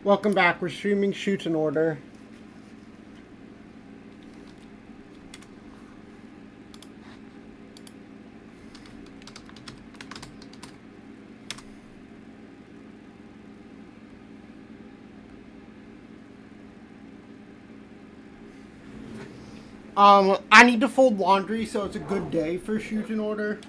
Welcome back. We're streaming Shoot in Order. I need to fold laundry, so it's a good day for Shoot in Order.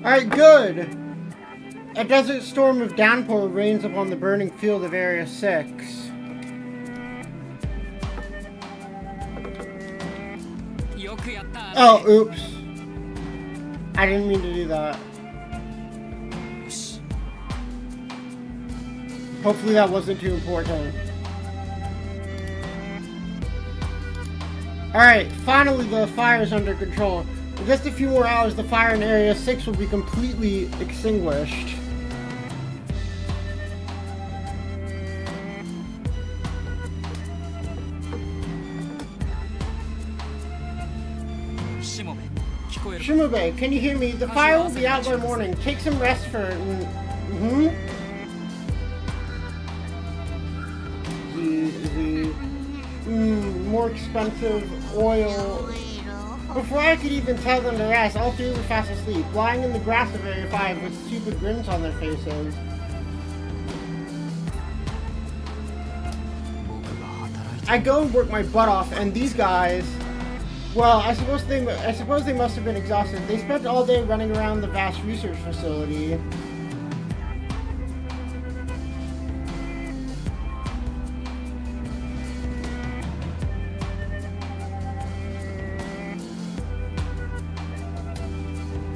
Alright, good! A desert storm of downpour rains upon the burning field of Area 6. Oh, oops. I didn't mean to do that. Hopefully that wasn't too important. Alright, finally the fire is under control. In just a few more hours, the fire in Area 6 will be completely extinguished. Shimobe, can you hear me? The fire will be out by morning. Take some rest for... more expensive oil. Before I could even tell them to rest, all three were fast asleep, lying in the grass of Area 5 with stupid grins on their faces. I go and work my butt off, and these guys, well, I suppose they must have been exhausted. They spent all day running around the vast research facility.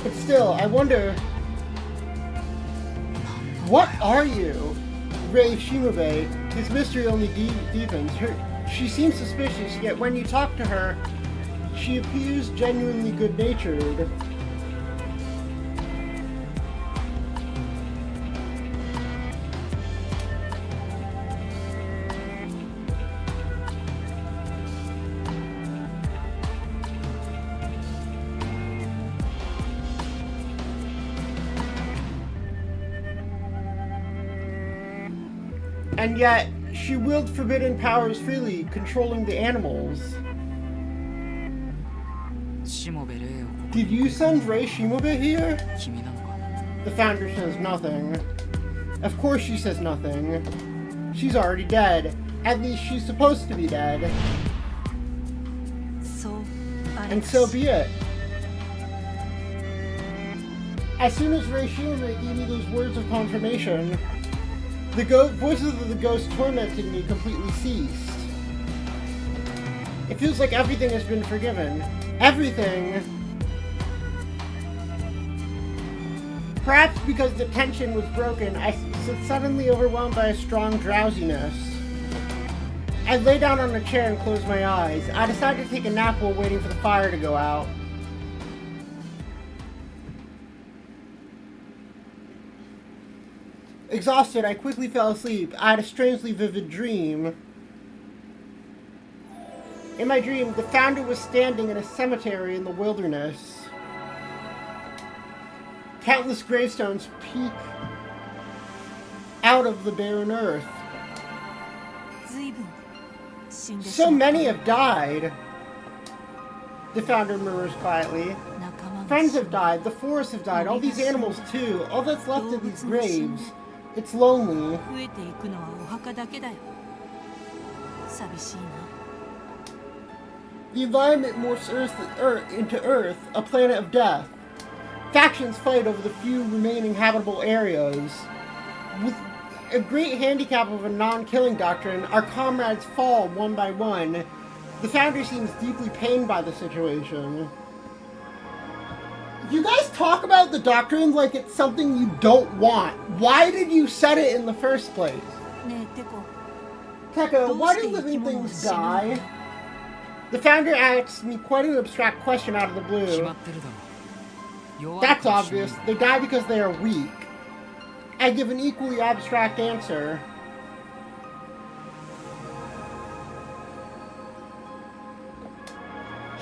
But still, I wonder, what are you? Ray Shimobe, his mystery only deepens. She seems suspicious, yet when you talk to her, she appears genuinely good-natured. And yet, she wields forbidden powers freely, controlling the animals. Did you send Rei Shimobe here? The founder says nothing. Of course she says nothing. She's already dead. At least she's supposed to be dead. And so be it. As soon as Rei Shimobe gave me those words of confirmation, the voices of the ghost tormenting me completely ceased. It feels like everything has been forgiven. Everything! Perhaps because the tension was broken, I was suddenly overwhelmed by a strong drowsiness. I lay down on a chair and closed my eyes. I decided to take a nap while waiting for the fire to go out. Exhausted, I quickly fell asleep. I had a strangely vivid dream. In my dream, the founder was standing in a cemetery in the wilderness. Countless gravestones peek out of the barren earth. So many have died. The founder murmurs quietly. Friends have died, the forests have died, all these animals too. All that's left of these graves. It's lonely. The environment morphs into Earth, a planet of death. Factions fight over the few remaining habitable areas. With a great handicap of a non-killing doctrine, our comrades fall one by one. The founder seems deeply pained by the situation. You guys talk about the doctrine like it's something you don't want. Why did you set it in the first place? Teko, why do living things die? The founder asks me quite an abstract question out of the blue. That's obvious. They die because they are weak. I give an equally abstract answer.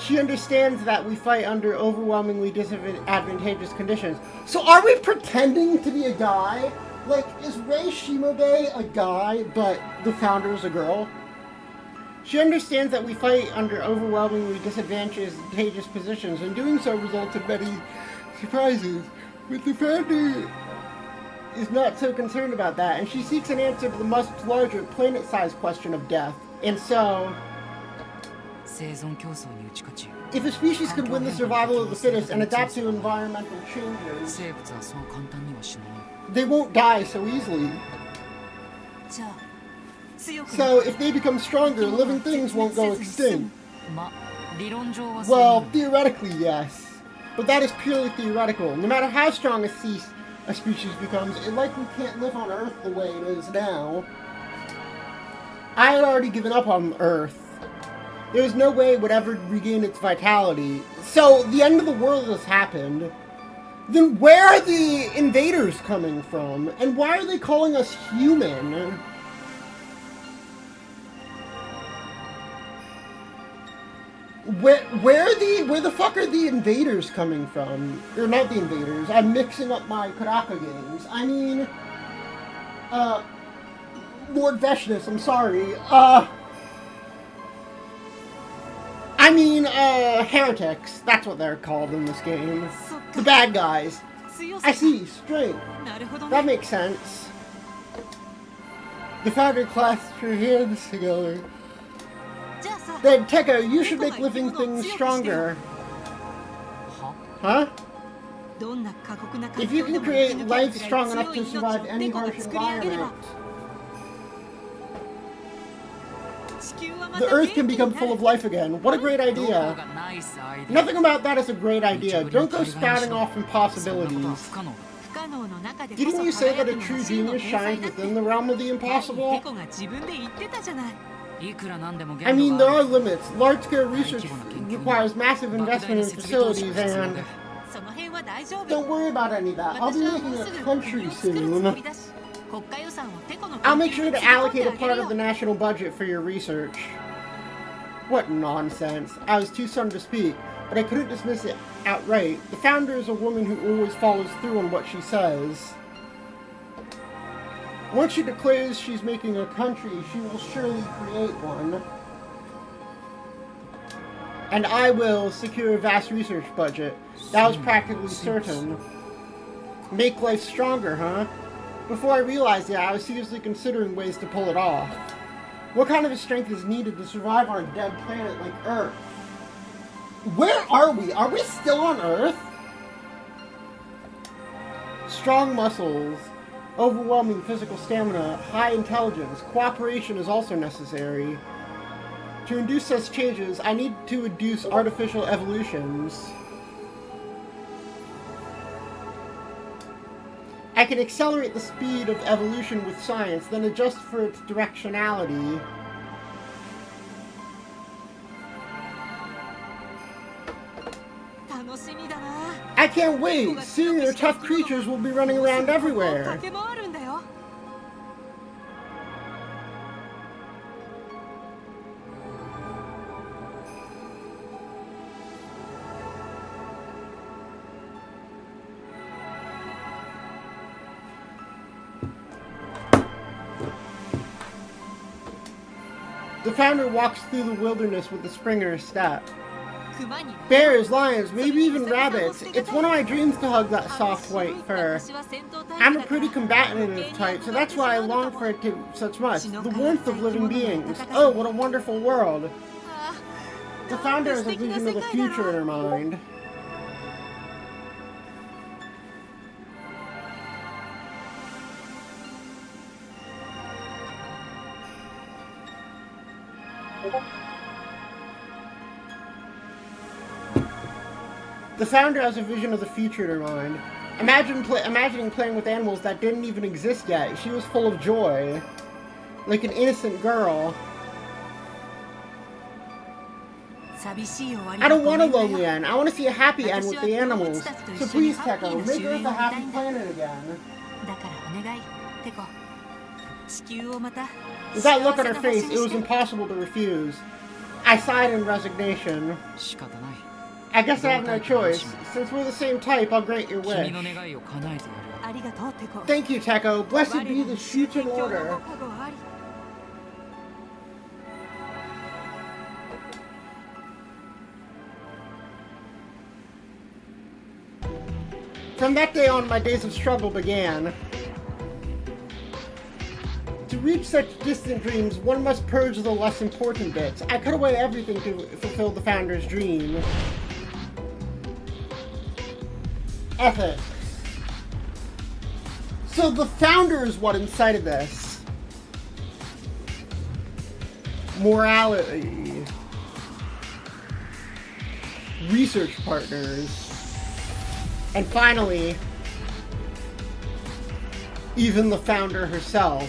She understands that we fight under overwhelmingly disadvantageous conditions. So are we pretending to be a guy? Like, is Rei Shimobe a guy, but the founder is a girl? She understands that we fight under overwhelmingly disadvantageous positions, and doing so results in many surprises. But the founder is not so concerned about that, and she seeks an answer to the much larger planet-sized question of death. And so, if a species could win the survival of the fittest and adapt to environmental changes, they won't die so easily. So, if they become stronger, living things won't go extinct. Well, theoretically, yes. But that is purely theoretical. No matter how strong a species becomes, it likely can't live on Earth the way it is now. I had already given up on Earth. There was no way it would ever regain its vitality. So, the end of the world has happened. Then where are the invaders coming from? And why are they calling us human? Where the fuck are the invaders coming from? Or not the invaders, I'm mixing up my Karaka games. I mean, Lord Veshnus, I'm sorry. I mean, heretics. That's what they're called in this game. The bad guys. I see, strength. That makes sense. The founder clasped her hands together. Then, Teko, you should make living things stronger. Huh? If you can create life strong enough to survive any harsh environment, the Earth can become full of life again. What a great idea. Nothing about that is a great idea. Don't go spouting off impossibilities. Didn't you say that a true genius shines within the realm of the impossible? I mean, there are limits. Large-scale research requires massive investment in facilities and... Don't worry about any of that. I'll be making a country soon. I'll make sure to allocate a part of the national budget for your research. What nonsense. I was too stunned to speak, but I couldn't dismiss it outright. The founder is a woman who always follows through on what she says. Once she declares she's making a country, she will surely create one. And I will secure a vast research budget. That was practically certain. Make life stronger, huh? Before I realized it, I was seriously considering ways to pull it off. What kind of strength is needed to survive on a dead planet like Earth? Where are we? Are we still on Earth? Strong muscles, overwhelming physical stamina, high intelligence. Cooperation is also necessary. To induce such changes, I need to induce artificial evolutions. I can accelerate the speed of evolution with science, then adjust for its directionality. I can't wait! Soon your tough creatures will be running around everywhere. The founder walks through the wilderness with a spring in her step. Bears, lions, maybe even rabbits. It's one of my dreams to hug that soft white fur. I'm a pretty combative type, so that's why I long for it such much. The warmth of living beings. Oh, what a wonderful world. The founder has a vision of the future in her mind. The founder has a vision of the future in her mind. Imagining playing with animals that didn't even exist yet. She was full of joy. Like an innocent girl. I don't want a lonely end. I want to see a happy end with the animals. So please, Teko, make Earth a happy planet again. With that look on her face, it was impossible to refuse. I sighed in resignation. I guess I have no choice. Since we're the same type, I'll grant your wish. Thank you, Teko. Blessed be the future order. From that day on, my days of struggle began. To reach such distant dreams, one must purge the less important bits. I cut away everything to fulfill the founder's dream. Ethics. So the founder is what incited this. Morality. Research partners. And finally, even the founder herself.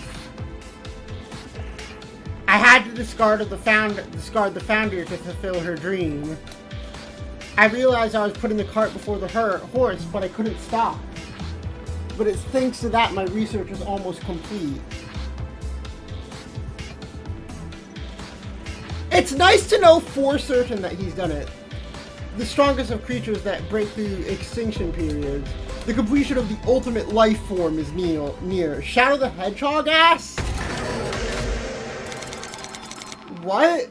I had to discard the founder to fulfill her dream. I realized I was putting the cart before the horse, but I couldn't stop. But it's thanks to that my research is almost complete. It's nice to know for certain that he's done it. The strongest of creatures that break through extinction periods. The completion of the ultimate life form is near. Shadow the Hedgehog ass? What?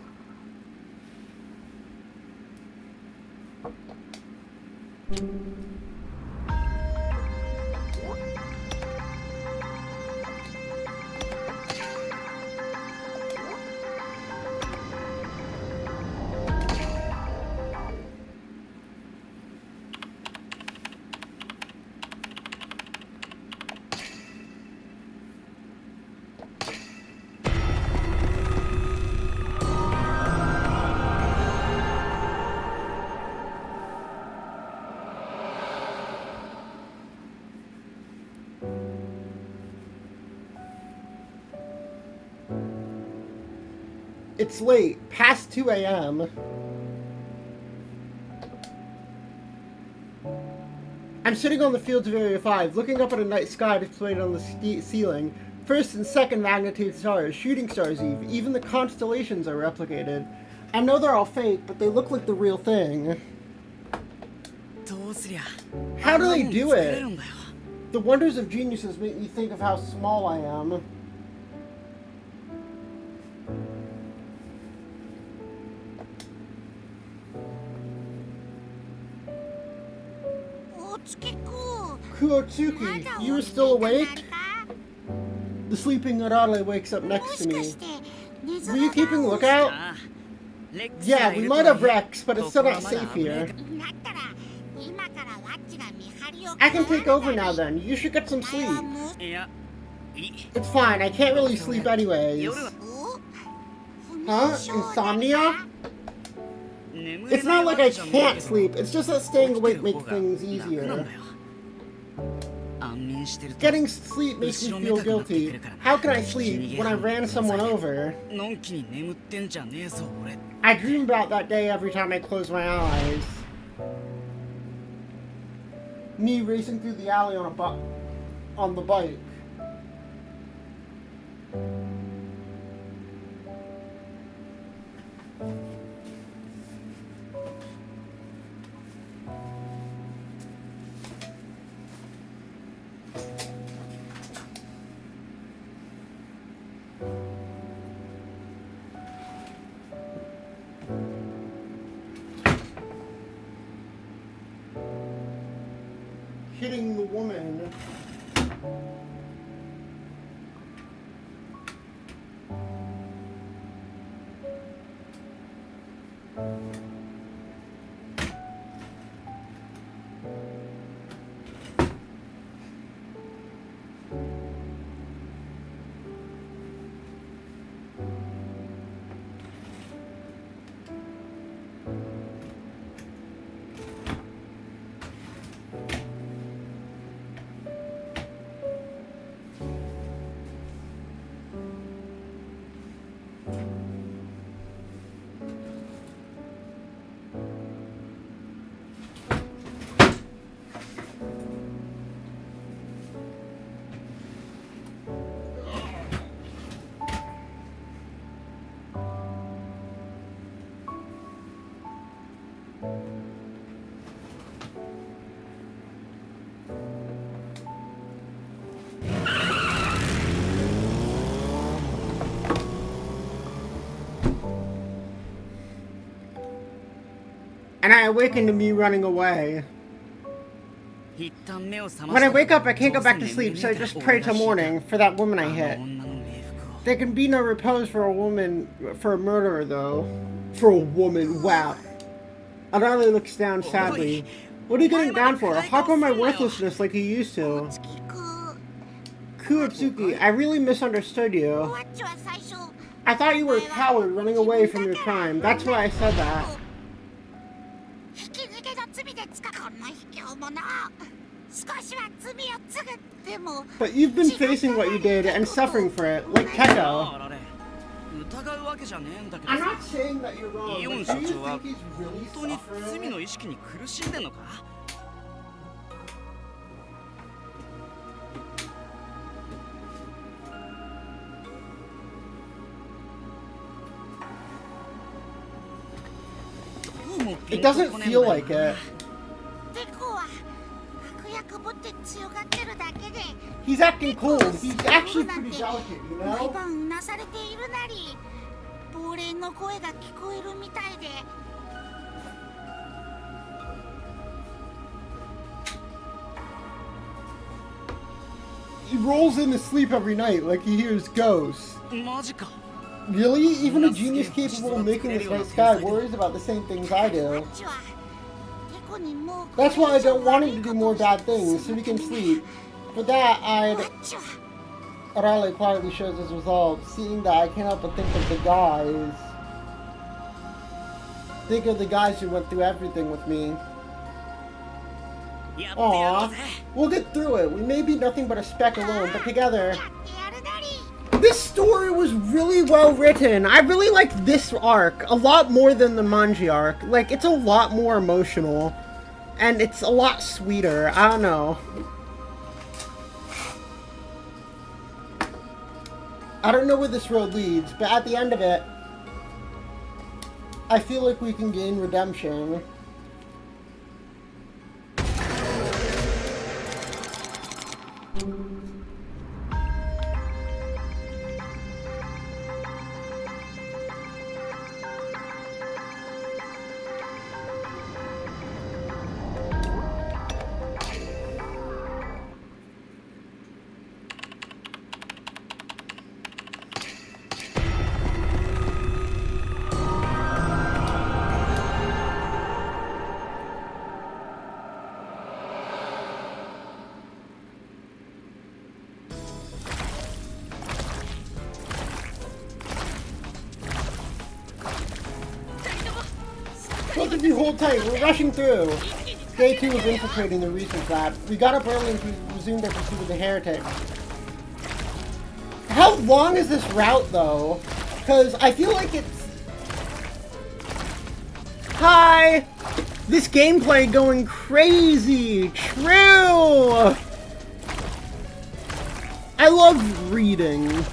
It's late, past 2 a.m. I'm sitting on the fields of Area 5, looking up at a night sky displayed on the ceiling. First and second magnitude stars, shooting stars even the constellations are replicated. I know they're all fake, but they look like the real thing. How do they do it? The wonders of geniuses make me think of how small I am. Kuotsuki, you were still awake? The sleeping Arale wakes up next to me. Were you keeping lookout? Yeah, we might have Rex, but it's still not safe here. I can take over now then. You should get some sleep. It's fine, I can't really sleep anyways. Huh? Insomnia? It's not like I can't sleep, it's just that staying awake makes things easier. Getting sleep makes me feel guilty. How can I sleep when I ran someone over? I dream about that day every time I close my eyes. Me racing through the alley on the bike. Hitting the woman. And I awaken to me running away. When I wake up, I can't go back to sleep, so I just pray till morning for that woman I hit. There can be no repose for a woman, for a murderer, though. For a woman, wow. Arale looks down sadly. What are you getting down for? Harp on my worthlessness like you used to. Kuotsuki, I really misunderstood you. I thought you were a coward running away from your crime. That's why I said that. But you've been facing what you did and suffering for it, like Keko. I'm not saying that you're wrong, but do you think he's really suffering? It doesn't feel like it. He's acting cold. He's actually pretty delicate, you know? He rolls in his sleep every night like he hears ghosts. Really? Even a genius capable of making this night sky worries about the same things I do. That's why I don't want him to do more bad things, so he can sleep. For that, Arale quietly shows his resolve, seeing that I can't help but think of the guys. Think of the guys who went through everything with me. Aww. We'll get through it. We may be nothing but a speck alone, but together... This story was really well written. I really liked this arc a lot more than the Manji arc. Like, it's a lot more emotional. And it's a lot sweeter. I don't know. I don't know where this road leads, but at the end of it, I feel like we can gain redemption. Both of you hold tight. We're rushing through. Day 2 was infiltrating the research lab. We got up early and resumed our pursuit of the heretic. How long is this route, though? Because I feel like it's... Hi! This gameplay going crazy! True! I love reading.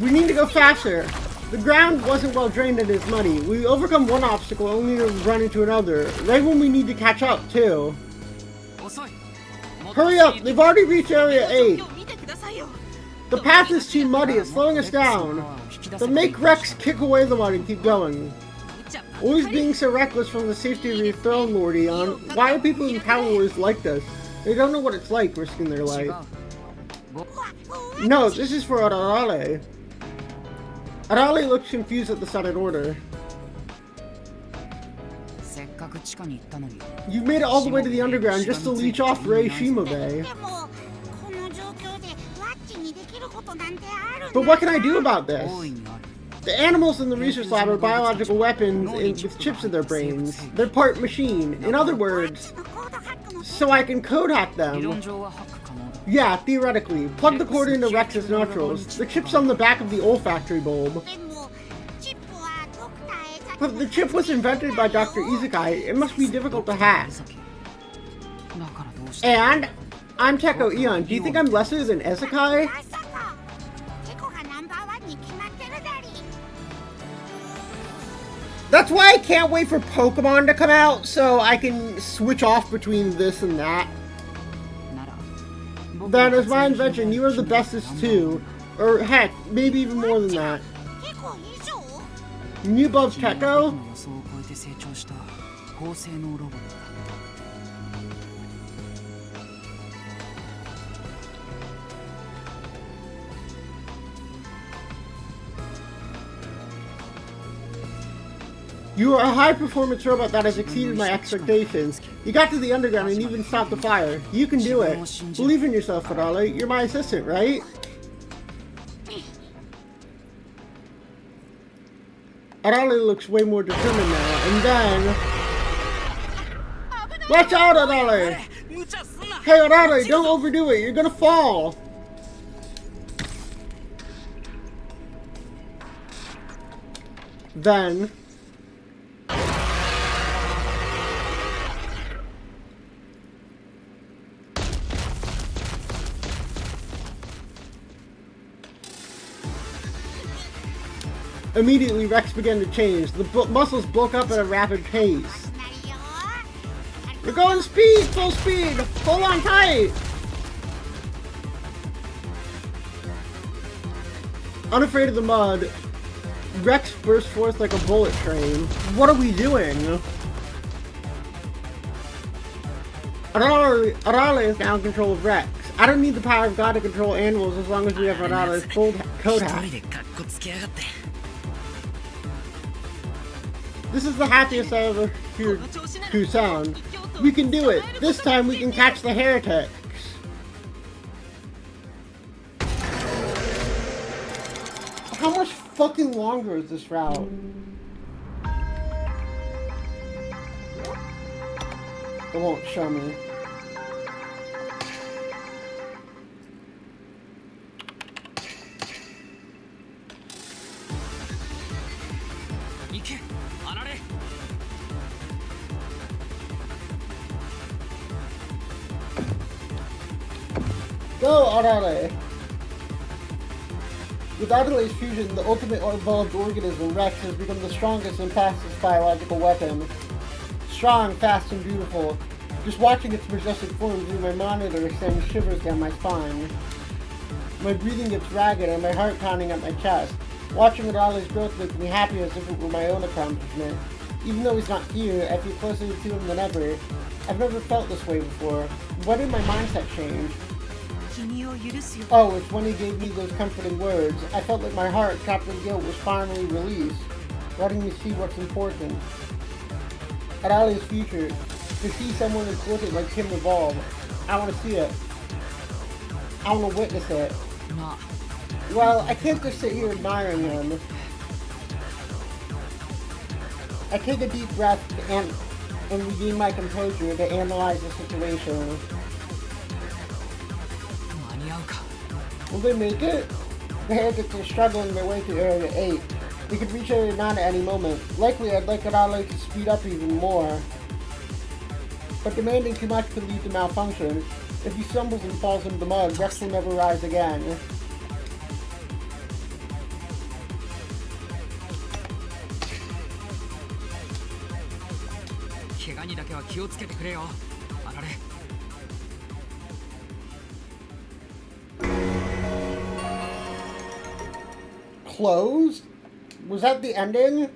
We need to go faster. The ground wasn't well drained and is muddy. We overcome one obstacle only to run into another, right when we need to catch up, too. Hurry up! They've already reached Area 8. The path is too muddy, it's slowing us down. But make Rex kick away the mud and keep going. Always being so reckless from the safety of your throne, Lord Eon. Why are people in power always like this? They don't know what it's like risking their life. No, this is for Arale. Arale looks confused at the sudden order. You made it all the way to the underground just to leech off Rei Shimobe. But what can I do about this? The animals in the research lab are biological weapons with chips in their brains. They're part machine. In other words, so I can code hack them. Yeah, theoretically. Plug the cord into Rex's nostrils. The chip's on the back of the olfactory bulb. But the chip was invented by Dr. Izukai. It must be difficult to hack. And I'm Teko Eon. Do you think I'm lesser than Izukai? That's why I can't wait for Pokemon to come out, so I can switch off between this and that. Then, as my invention, you are the bestest too. Or heck, maybe even more than that. New above Teko? You are a high-performance robot that has exceeded my expectations. You got to the underground and even stopped the fire. You can do it. Believe in yourself, Arale. You're my assistant, right? Arale looks way more determined now. And then... Watch out, Arale! Hey, Arale, don't overdo it. You're gonna fall. Then... Immediately, Rex began to change. The muscles bulk up at a rapid pace. We're going speed! Full speed! Hold on tight! Unafraid of the mud, Rex burst forth like a bullet train. What are we doing? Arale is now in control of Rex. I don't need the power of God to control animals as long as we have Arale's full code hack. This is the happiest I ever heard to sound. We can do it. This time we can catch the heretics. How much fucking longer is this route? It won't show me. Go, Arale! With Arale's fusion, the ultimate evolved organism, Rex has become the strongest and fastest biological weapon. Strong, fast, and beautiful. Just watching its majestic form through my monitor sends shivers down my spine. My breathing gets ragged and my heart pounding at my chest. Watching Adale's growth makes me happy as if it were my own accomplishment. Even though he's not here, I feel closer to him than ever. I've never felt this way before. When did my mindset change? Oh, it's when he gave me those comforting words. I felt like my heart, trapped in guilt, was finally released, letting me see what's important. Adale's future. To see someone as good like him evolve. I want to see it. I want to witness it. Well, I can't just sit here admiring him. I take a deep breath and regain my composure to analyze the situation. Will they make it? The heretics are struggling their way through Area 8. They could reach Area 9 at any moment. Likely, I'd like Adale to speed up even more. But demanding too much could lead to malfunction. If he stumbles and falls into the mud, Rex will never rise again. Closed? Was that the ending?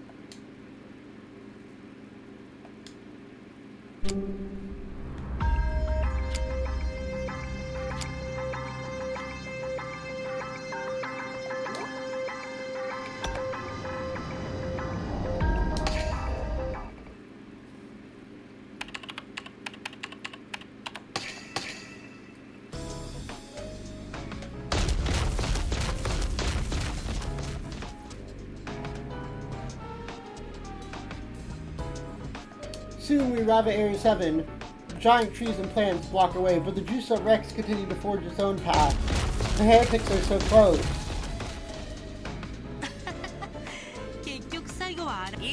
Soon we arrive at Area 7. Giant trees and plants block our way, but the Juice-Up Rex continue to forge its own path. The heretics are so close.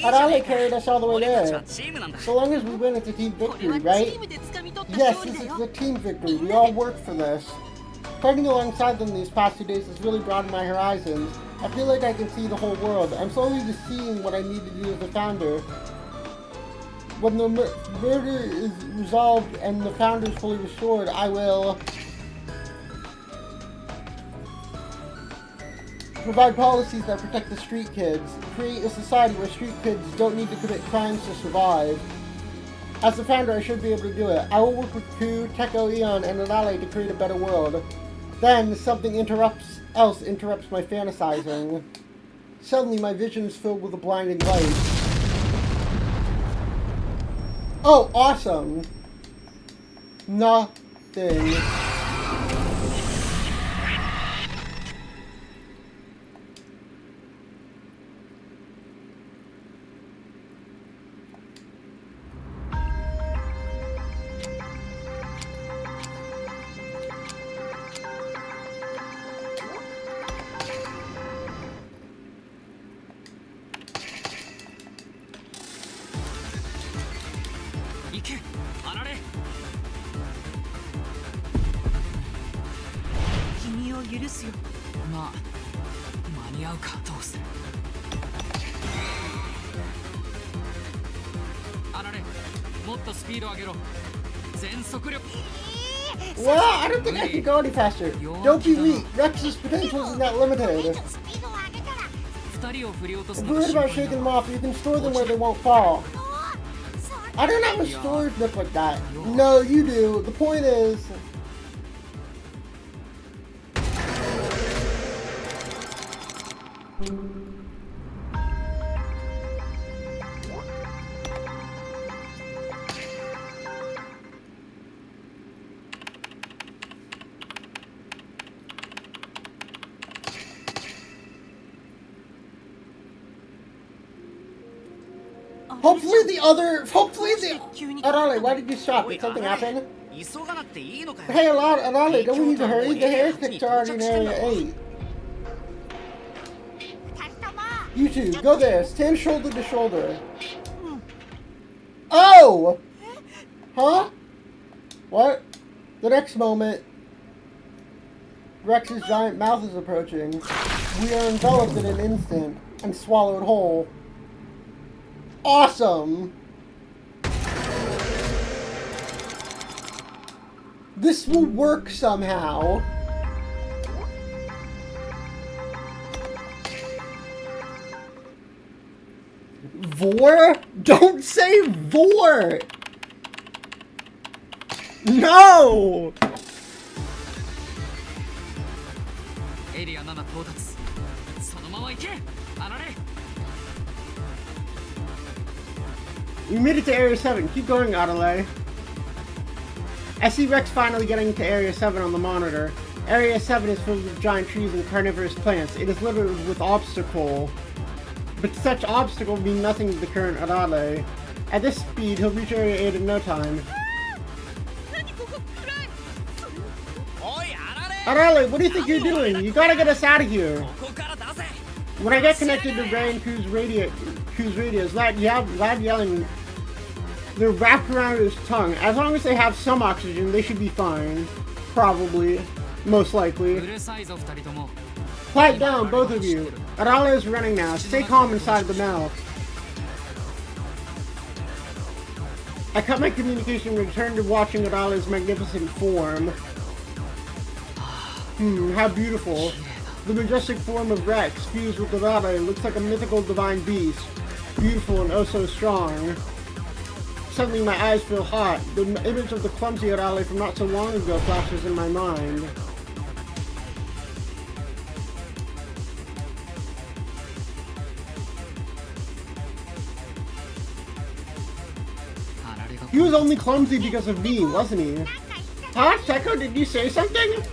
Adale carried us all the way there. So long as we win, it's a team victory, right? Yes, this is a team victory. We all work for this. Fighting alongside them these past 2 days has really broadened my horizons. I feel like I can see the whole world. I'm slowly just seeing what I need to do as a founder. When the murder is resolved and the founder is fully restored, I will provide policies that protect the street kids, create a society where street kids don't need to commit crimes to survive. As the founder, I should be able to do it. I will work with Ku, Teko, Eon, and Adale to create a better world. Then, something else interrupts my fantasizing. Suddenly, my vision is filled with a blinding light. Oh, awesome! Nothing. Well, I don't think I can go any faster. Don't be weak. Rex's potential isn't that limited. If you're worried about shaking them off, you can store them where they won't fall. I don't have a storage nook like that. No, you do. The point is... Hopefully the... Adale, why did you stop? Did something happen? Hey, Adale, don't we need to hurry? The heretics are already in Area 8. You two, go there. Stand shoulder to shoulder. Oh! Huh? What? The next moment, Rex's giant mouth is approaching. We are enveloped in an instant and swallowed whole. Awesome! This will work somehow. Vor? Don't say vor! No! You made it to Area 7. Keep going, Adelaide. I see Rex finally getting to Area 7 on the monitor. Area 7 is filled with giant trees and carnivorous plants. It is littered with obstacle. But such obstacles mean nothing to the current Adelaide. At this speed, he'll reach Area 8 in no time. Adelaide, what do you think you're doing? You gotta get us out of here. When I get connected to Ray and Q's radios, loud yelling, they're wrapped around his tongue. As long as they have some oxygen, they should be fine. Probably. Most likely. Quiet down, both of you. Arale is running now. Stay calm inside the mouth. I cut my communication and returned to watching Arale's magnificent form. How beautiful. The majestic form of Rex, fused with Arale, looks like a mythical divine beast. Beautiful and oh so strong. Suddenly my eyes feel hot. The image of the clumsy Arale from not so long ago flashes in my mind. He was only clumsy because of me, wasn't he? Huh? Seko, did you say something?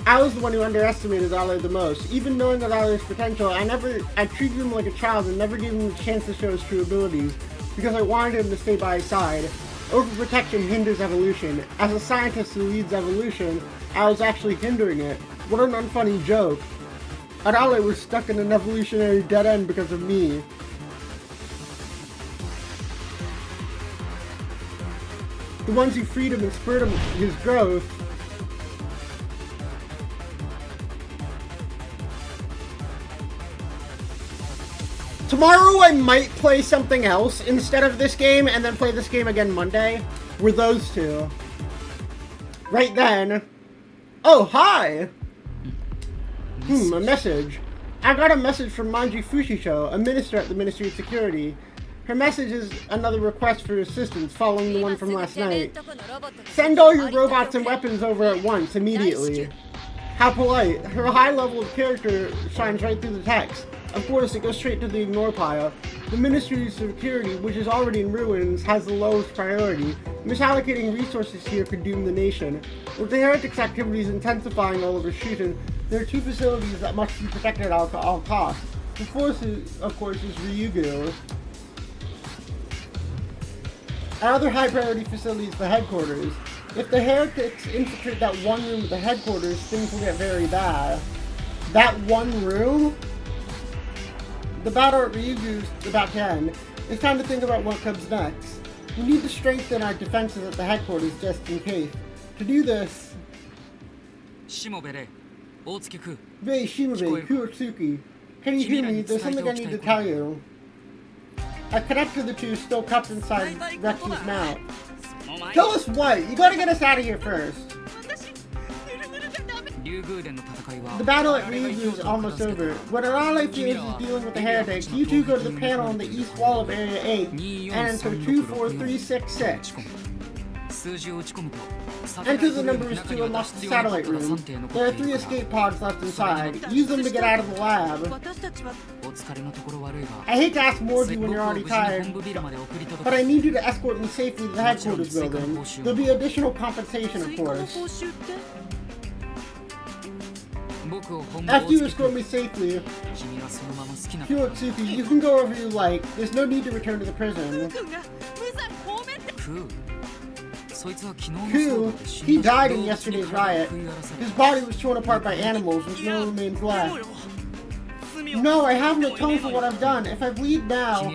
I was the one who underestimated Arale the most. Even knowing Arale's potential, I treated him like a child and never gave him the chance to show his true abilities, because I wanted him to stay by his side. Overprotection hinders evolution. As a scientist who leads evolution, I was actually hindering it. What an unfunny joke. Arale was stuck in an evolutionary dead end because of me. The ones who freed him and spurred his growth. Tomorrow I might play something else instead of this game and then play this game again Monday. Were those two. Right then. Oh, hi! A message. I got a message from Manji Fushisho, a minister at the Ministry of Security. Her message is another request for assistance following the one from last night. Send all your robots and weapons over at once, immediately. How polite. Her high level of character shines right through the text. Of course, it goes straight to the ignore pile. The Ministry of Security, which is already in ruins, has the lowest priority. Misallocating resources here could doom the nation. With the heretics' activities intensifying all over Shuten, there are two facilities that must be protected at all costs. The first, of course, is Ryugu. Another high-priority facility is the headquarters. If the heretics infiltrate that one room at the headquarters, things will get very bad. That one room? The battle at Ryugu is about to end. It's time to think about what comes next. We need to strengthen our defenses at the headquarters just in case. To do this... Rei, Shimobe, Kuotsuki. Can you hear me? There's something I need to tell you. I connect to the two still cupped inside Rex's mouth. Tell us what? You gotta get us out of here first. The battle at Ryugu is almost over. What Arale feels is dealing with the heretics. You two go to the panel on the east wall of Area 8 and enter 24366. Enter the numbers to unlock the satellite room. There are 3 escape pods left inside. Use them to get out of the lab. I hate to ask more of you when you're already tired, but I need you to escort me safely to the headquarters building. There'll be additional compensation, of course. After you escort me safely, Kuotsuki, you can go wherever you like. There's no need to return to the prison. Ku, he died in yesterday's riot. His body was torn apart by animals with no remains left. No, I haven't atoned for what I've done. If I bleed now...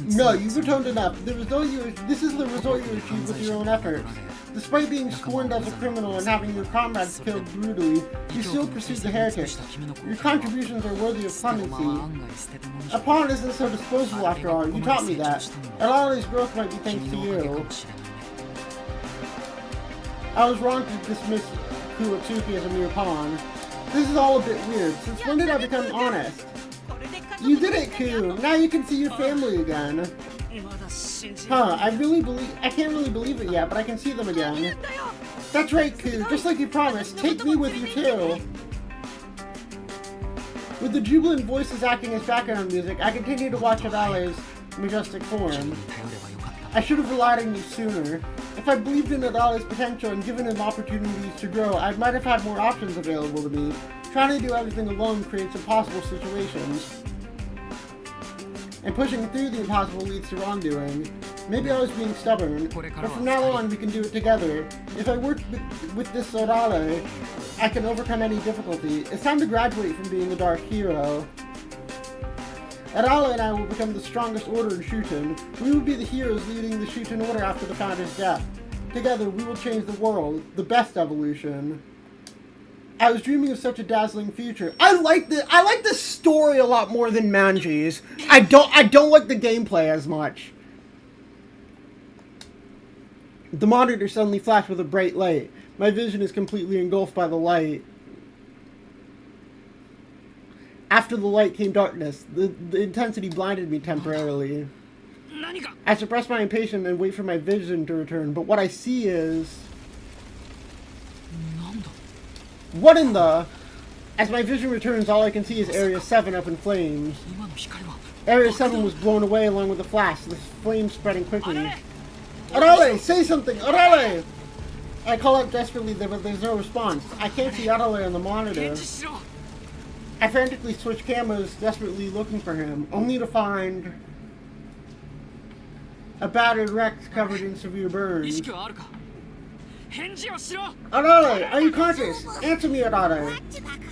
No, you've atoned enough. This is the result you achieved with your own efforts. Despite being scorned as a criminal and having your comrades killed brutally, you still pursued the heretics. Your contributions are worthy of clemency. A pawn isn't so disposable after all. You taught me that. Arale's growth might be thanks to you. I was wrong to dismiss Kuotsuki as a mere pawn. This is all a bit weird. Since when did I become honest? You did it, Ku! Now you can see your family again. Huh, I can't really believe it yet, but I can see them again. That's right, Ku, just like you promised, take me with you too. With the jubilant voices acting as background music, I continue to watch Adale's majestic form. I should have relied on you sooner. If I believed in Adale's potential and given him opportunities to grow, I might have had more options available to me. Trying to do everything alone creates impossible situations. And pushing through the impossible leads to wrongdoing. Maybe I was being stubborn, but from now on we can do it together. If I work with this Adale, I can overcome any difficulty. It's time to graduate from being a dark hero. Adale and I will become the strongest order in Shuten. We will be the heroes leading the Shuten order after the founder's death. Together we will change the world, the best evolution. I was dreaming of such a dazzling future. I like this story a lot more than Manji's. I don't like the gameplay as much. The monitor suddenly flashed with a bright light. My vision is completely engulfed by the light. After the light came darkness. The intensity blinded me temporarily. I suppress my impatience and wait for my vision to return, but what I see is... What in the... As my vision returns, all I can see is Area 7 up in flames. Area 7 was blown away along with the flash, the flames spreading quickly. Adale, say something! Adale! I call out desperately, but there's no response. I can't see Adale on the monitor. I frantically switch cameras, desperately looking for him, only to find a battered Rex covered in severe burns. Adale, are you conscious? Answer me, Adale.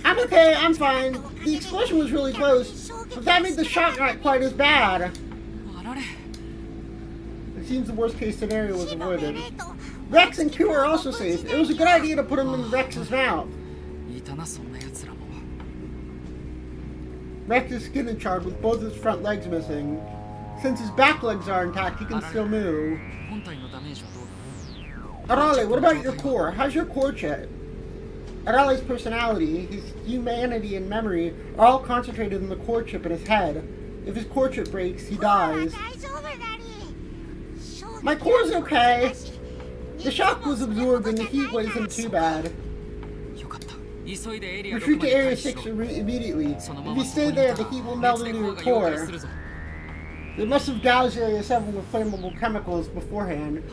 I'm okay, I'm fine. The explosion was really close, but that made the shock not quite as bad. It seems the worst case scenario was avoided. Rex and Q are also safe. It was a good idea to put him in Rex's mouth. Rex's skin is charred with both his front legs missing. Since his back legs are intact, he can still move. Adale, what about your core? How's your core chip? Adale's personality, his humanity and memory are all concentrated in the core chip in his head. If his core chip breaks, he dies. My core's okay. The shock was absorbed and the heat wasn't too bad. Retreat to Area 6 immediately. If you stay there, the heat will melt into your core. They must have doused Area 7 with flammable chemicals beforehand.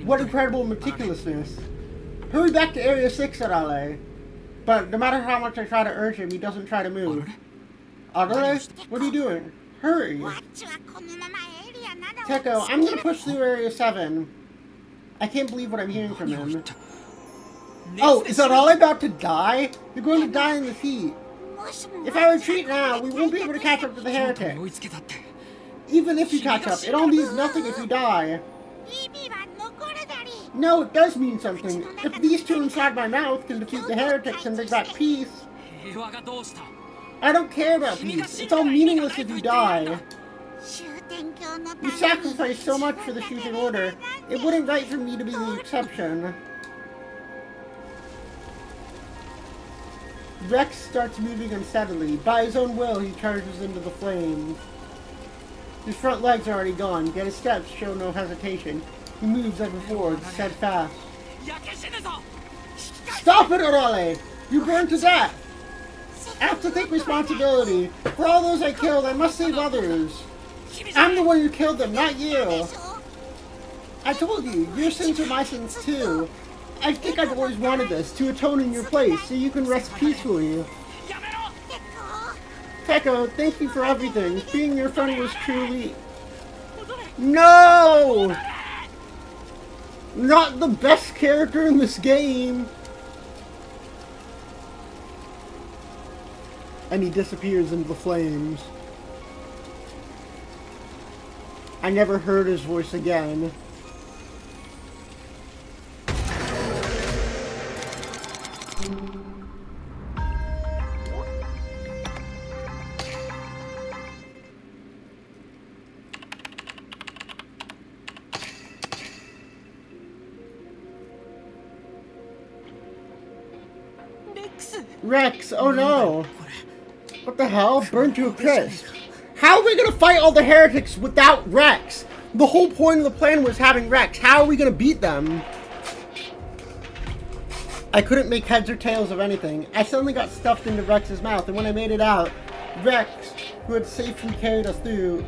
What incredible meticulousness. Hurry back to Area 6, Adale. But no matter how much I try to urge him, he doesn't try to move. Adale, what are you doing? Hurry. Teko, I'm gonna push through Area 7. I can't believe what I'm hearing from him. Oh, is Adale about to die? You're going to die in the heat. If I retreat now, we won't be able to catch up to the heretic. Even if you catch up, it all means nothing if you die. No, it does mean something. If these two inside my mouth can defeat the heretics and bring back peace... I don't care about peace. It's all meaningless if you die. You sacrificed so much for the Shuten Order. It wouldn't right for me to be the exception. Rex starts moving unsteadily. By his own will, he charges into the flames. His front legs are already gone, yet his steps show no hesitation. He moves ever forward, steadfast. Stop it, Adale! You burned to death! I have to take responsibility. For all those I killed, I must save others. I'm the one who killed them, not you. I told you, your sins are my sins too. I think I've always wanted this, to atone in your place, so you can rest peacefully. Teko, thank you for everything. Being your friend was truly... No! Not the best character in this game! And he disappears into the flames. I never heard his voice again. Rex, oh no! What the hell? Burned to a crisp. How are we gonna fight all the heretics without Rex? The whole point of the plan was having Rex. How are we gonna beat them? I couldn't make heads or tails of anything. I suddenly got stuffed into Rex's mouth, and when I made it out, Rex, who had safely carried us through,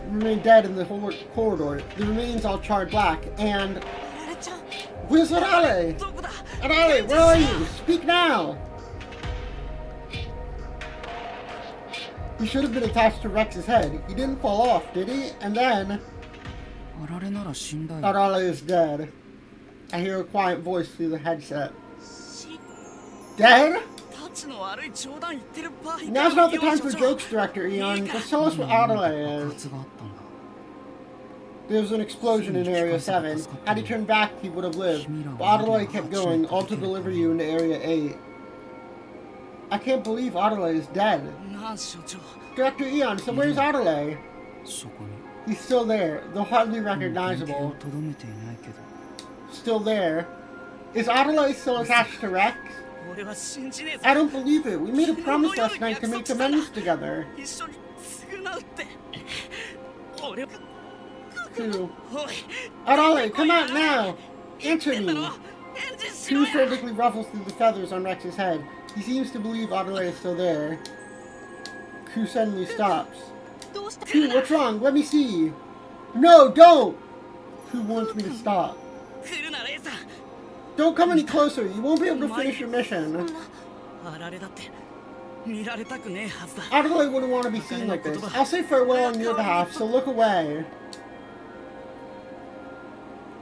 remained dead in the whole corridor. The remains all charred black, and... Where's Arale? Arale, where are you? Speak now! He should have been attached to Rex's head. He didn't fall off, did he? And then... Arale is dead. I hear a quiet voice through the headset. Dead? Now's not the time for jokes, Director Eon. Just tell us what Arale is. There was an explosion in Area 7. Had he turned back, he would have lived. But Arale kept going, all to deliver you into Area 8. I can't believe Arale is dead. Director Eon, so where's Arale? He's still there, though hardly recognizable. Still there. Is Arale still attached to Rex? I don't believe it. We made a promise last night to make amends together. Arale, come out now! Answer me! Ku frantically ruffles through the feathers on Rex's head. He seems to believe Arale is still there. Ku suddenly stops. Ku, what's wrong? Let me see! No, don't! Ku wants me to stop. Don't come any closer. You won't be able to finish your mission. Arale wouldn't want to be seen like this. I'll say farewell on your behalf, so look away.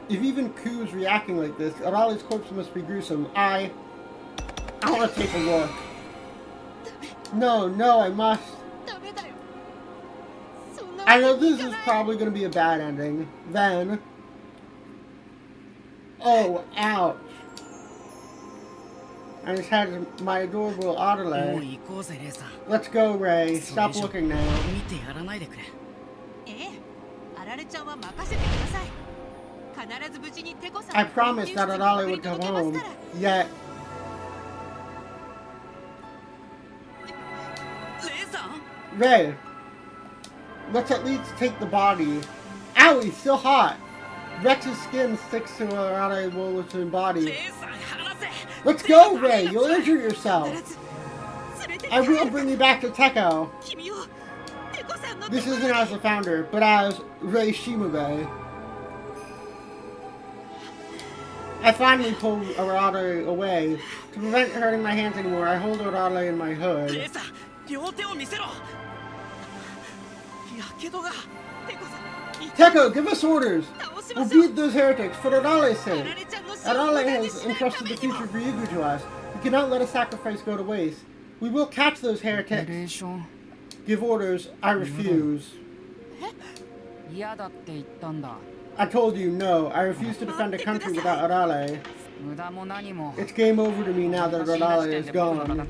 If even Ku is reacting like this, Arale's corpse must be gruesome. I want to take a look. No, I must. I know this is probably going to be a bad ending. Then... Oh, ouch. I just had my adorable Arale. Let's go, Ray. Stop looking now. I promised that Arale would come home. Yet... Ray, let's at least take the body. Ow, he's still hot. Rex's skin sticks to Arare's body. Let's go, Ray. You'll injure yourself. I will bring you back to Teko. This isn't as the founder, but as Ray Shimube. I finally pull Arale away. To prevent hurting my hands anymore, I hold Arale in my hood. Teko, give us orders! We'll beat those heretics for Arale's sake! Arale has entrusted the future of Ryugu to us. We cannot let a sacrifice go to waste. We will catch those heretics. Give orders. I refuse. I told you, no. I refuse to defend a country without Arale. It's game over to me now that Arale is gone.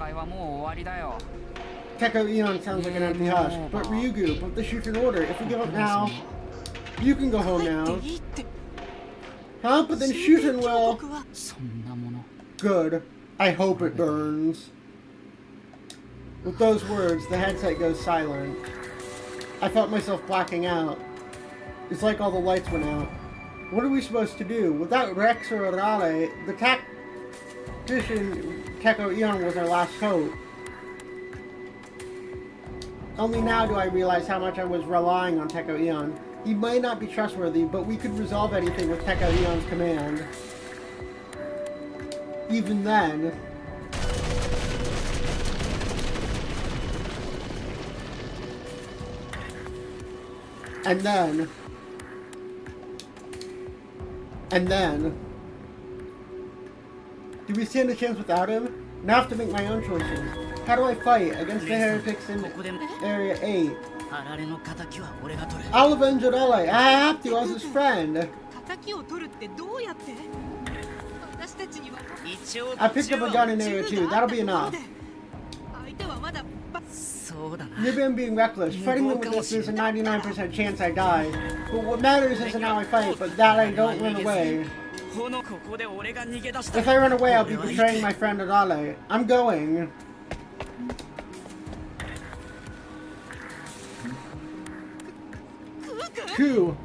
Teko Eon sounds like an empty hush. But Ryugu, put the shoot in order. If we give up now, you can go home now. Huh? But then Shuten will... Good. I hope it burns. With those words, the headset goes silent. I felt myself blacking out. It's like all the lights went out. What are we supposed to do? Without Rex or Arale, the tactician Teko Eon was our last hope. Only now do I realize how much I was relying on Teko Eon. He might not be trustworthy, but we could resolve anything with Teko Eon's command. Even then... And then... Do we stand a chance without him? Now I have to make my own choices. How do I fight against the heretics in Area 8? I'll avenge Arale. I have to as his friend. I picked up a gun in Area 2. That'll be enough. Maybe I'm being reckless. Fighting them with this is a 99% chance I die. But what matters isn't how I fight, but that I don't run away. If I run away, I'll be betraying my friend Arale. I'm going. Coup.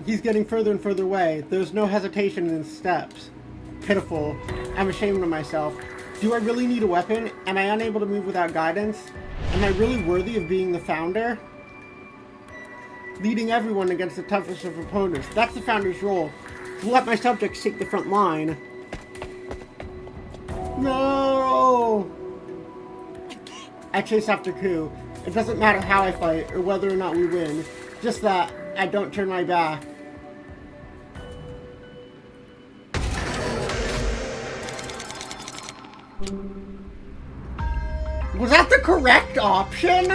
He's getting further and further away. There's no hesitation in his steps. Pitiful. I'm ashamed of myself. Do I really need a weapon? Am I unable to move without guidance? Am I really worthy of being the founder? Leading everyone against the toughest of opponents. That's the founder's role. To let my subjects take the front line. No! I chase after Coup. It doesn't matter how I fight or whether or not we win. Just that I don't turn my back. Was that the correct option?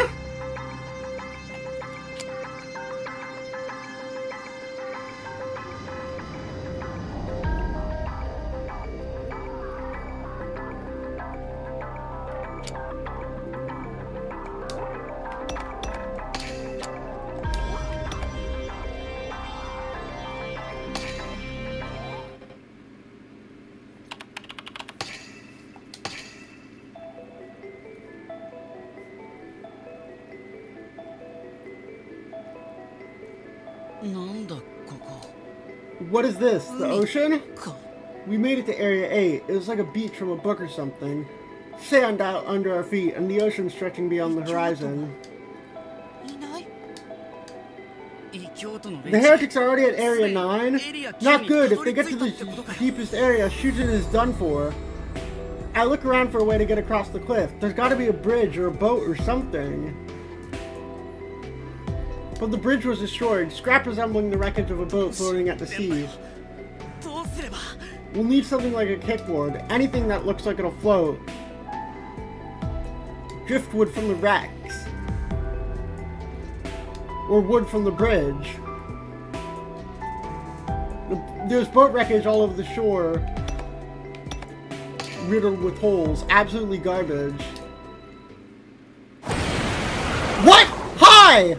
What is this? The ocean? We made it to Area 8. It was like a beach from a book or something. Sand out under our feet and the ocean stretching beyond the horizon. The heretics are already at Area 9? Not good. If they get to the deepest area, shooting is done for. I look around for a way to get across the cliff. There's got to be a bridge or a boat or something. But the bridge was destroyed, scrap resembling the wreckage of a boat floating at the seas. We'll need something like a kickboard, anything that looks like it'll float. Driftwood from the wrecks. Or wood from the bridge. There's boat wreckage all over the shore, riddled with holes. Absolutely garbage. What? Hi!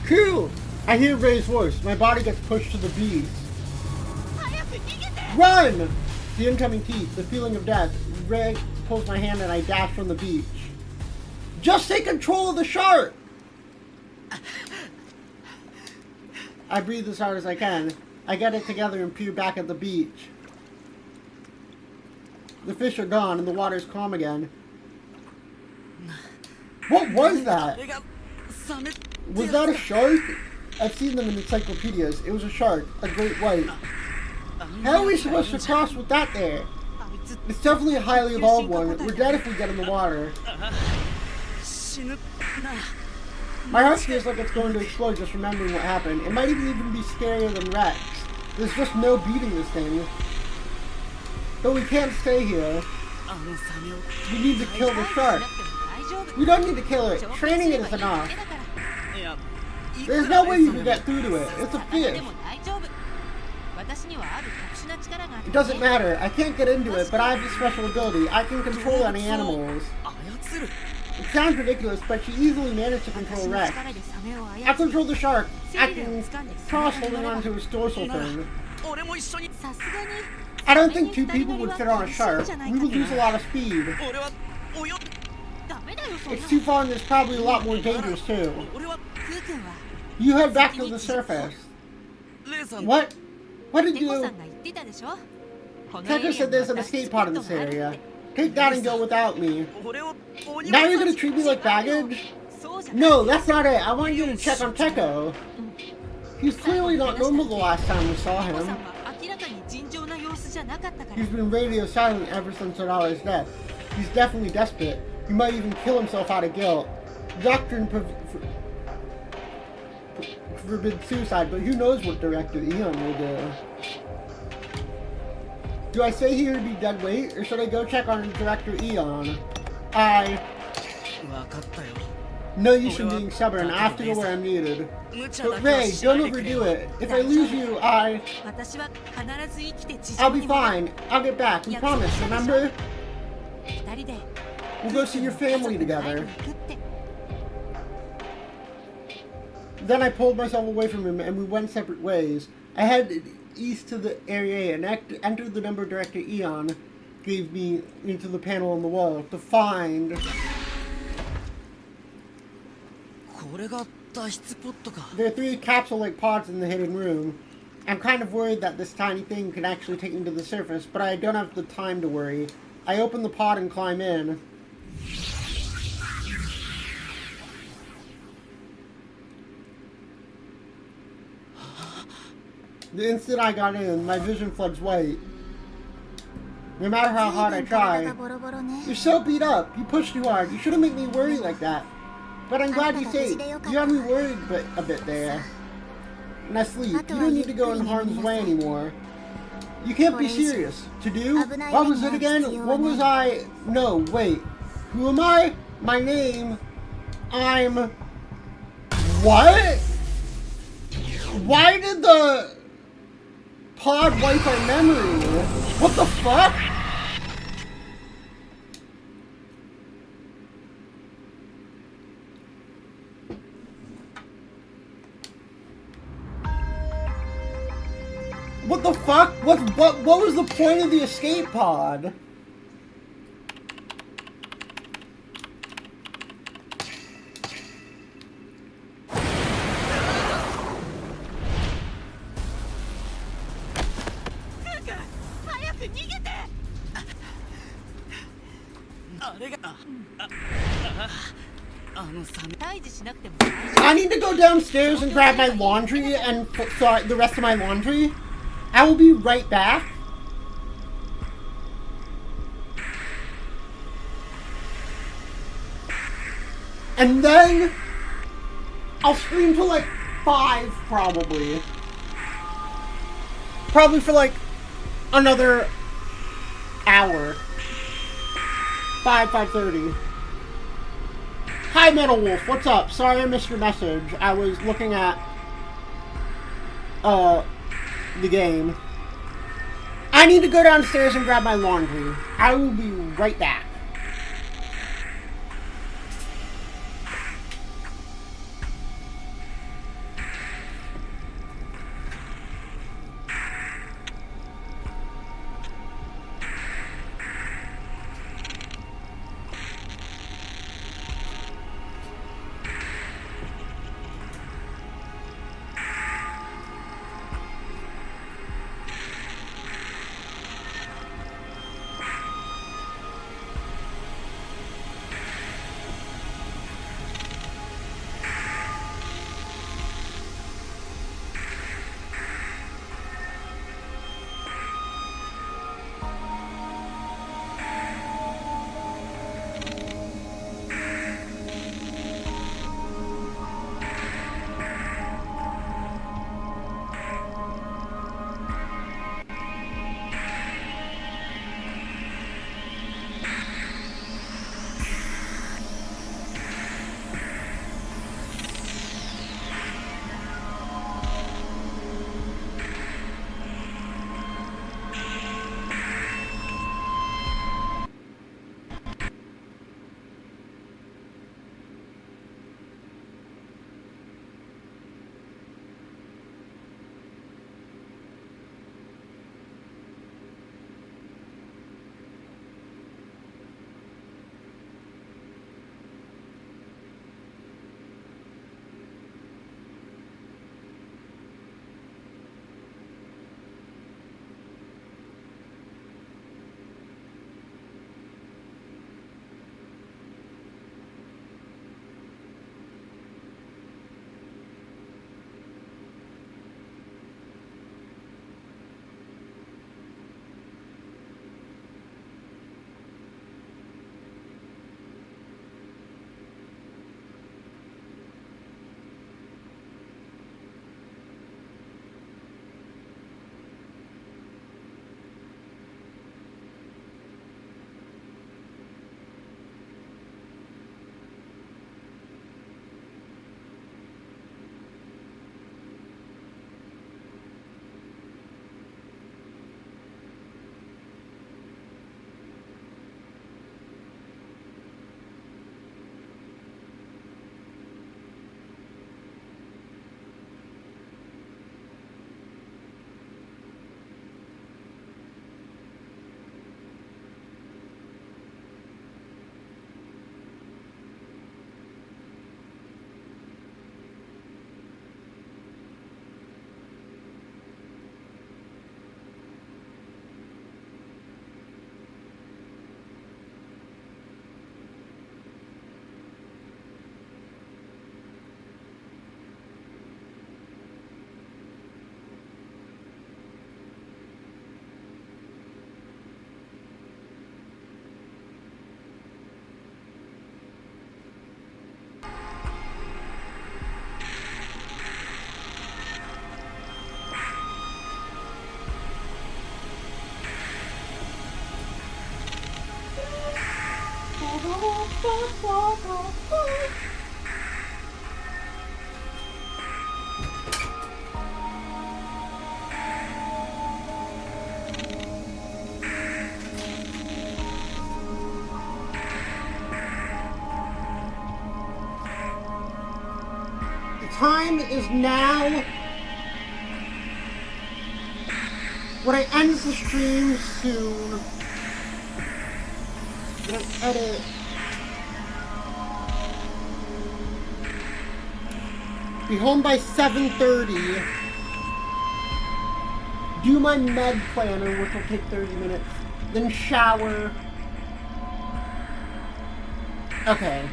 Cool! I hear Ray's voice. My body gets pushed to the beast. Run! The incoming teeth, the feeling of death. Ray pulls my hand and I dash from the beach. Just take control of the shark! I breathe as hard as I can. I get it together and peer back at the beach. The fish are gone and the water's calm again. What was that? Was that a shark? I've seen them in encyclopedias. It was a shark, a great white. How are we supposed to cross with that there? It's definitely a highly evolved one. We're dead if we get in the water. My heart feels like it's going to explode just remembering what happened. It might even be scarier than Rex. There's just no beating this thing. But we can't stay here. We need to kill the shark. We don't need to kill it. Training it is enough. There's no way you can get through to it. It's a fish. It doesn't matter. I can't get into it, but I have a special ability. I can control any animals. It sounds ridiculous, but she easily managed to control Rex. I control the shark. I can toss holding onto his dorsal fin. I don't think two people would fit on a shark. We would lose a lot of speed. It's too far and it's probably a lot more dangerous too. You head back to the surface. What? What did you... Tekka said there's an escape pod in this area. Take that and go without me. Now you're gonna treat me like baggage? No, that's not it. I want you to check on Tekka. He's clearly not normal the last time we saw him. He's been radio silent ever since Sarala's death. He's definitely desperate. He might even kill himself out of guilt. Doctrine forbids suicide, but who knows what Director Eon will do. Do I stay here to be dead weight, or should I go check on Director Eon? No use in being stubborn. I have to go where I'm needed. But Ray, don't overdo it. If I lose you, I'll be fine. I'll get back. We promise, remember? We'll go see your family together. Then I pulled myself away from him and we went separate ways. I headed east to the area and entered the number Director Eon gave me into the panel on the wall to find... There are 3 capsule-like pods in the hidden room. I'm kind of worried that this tiny thing can actually take me to the surface, but I don't have the time to worry. I open the pod and climb in. The instant I got in, my vision floods white. No matter how hard I try. You're so beat up. You pushed too hard. You shouldn't make me worry like that. But I'm glad you're safe. You had me worried a bit there. Now sleep. You don't need to go in harm's way anymore. You can't be serious. To do? What was it again? What was I? No, wait. Who am I? My name. I'm... What? Why did the... pod wipe our memory? What the fuck? What the fuck? What was the point of the escape pod? I need to go downstairs and grab my laundry and put the rest of my laundry. I will be right back. And then I'll stream till like 5 probably. Probably for like another hour. 5:30. Hi Metal Wolf, what's up? Sorry I missed your message. I was looking at the game. I need to go downstairs and grab my laundry. I will be right back. The time is now. When I end the stream soon, I'm gonna edit. Be home by 7:30. Do my med planner, which will take 30 minutes. Then shower. Okay.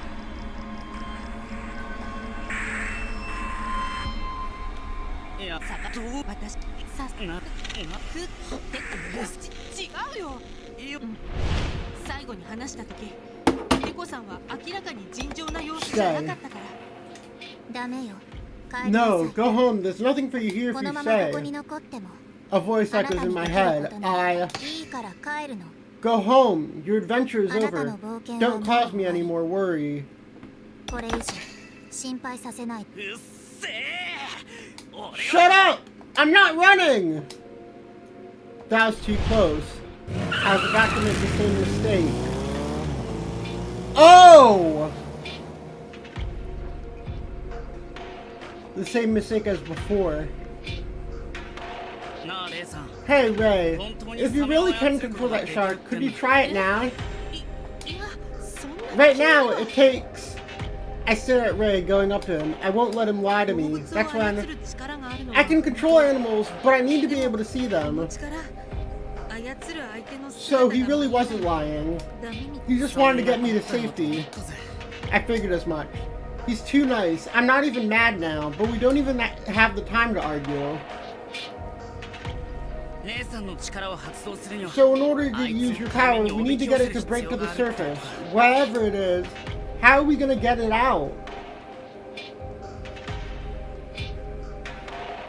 No, go home. There's nothing for you here if you say. A voice echoes in my head. Go home. Your adventure is over. Don't cause me any more worry. Shut up! I'm not running! That was too close. I was about to make the same mistake. Oh! The same mistake as before. Hey, Ray. If you really can control that shark, could you try it now? Right now, it takes... I stare at Ray, going up to him. I won't let him lie to me. That's why I can control animals, but I need to be able to see them. So he really wasn't lying. He just wanted to get me to safety. I figured as much. He's too nice. I'm not even mad now, but we don't even have the time to argue. So in order to use your powers, we need to get it to break to the surface. Wherever it is, how are we gonna get it out?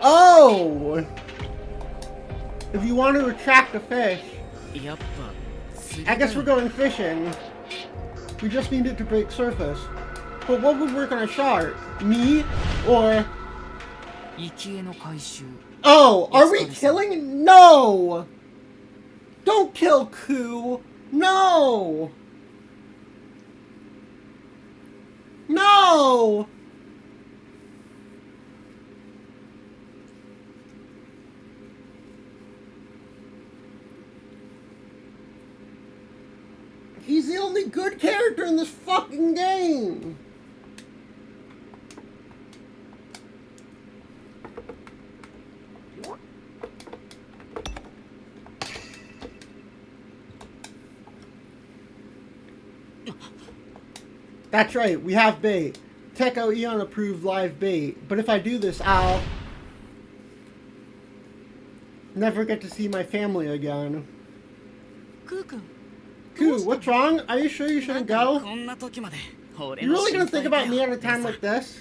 Oh! If you want to attract a fish, I guess we're going fishing. We just need it to break surface. But what would work on a shark? Me? Or... Oh, are we killing? No! Don't kill Ku! No! No! He's the only good character in this fucking game! That's right, we have bait. Teko Eon approved live bait. But if I do this, I'll never get to see my family again. Ku, what's wrong? Are you sure you shouldn't go? You really gonna think about me at a time like this?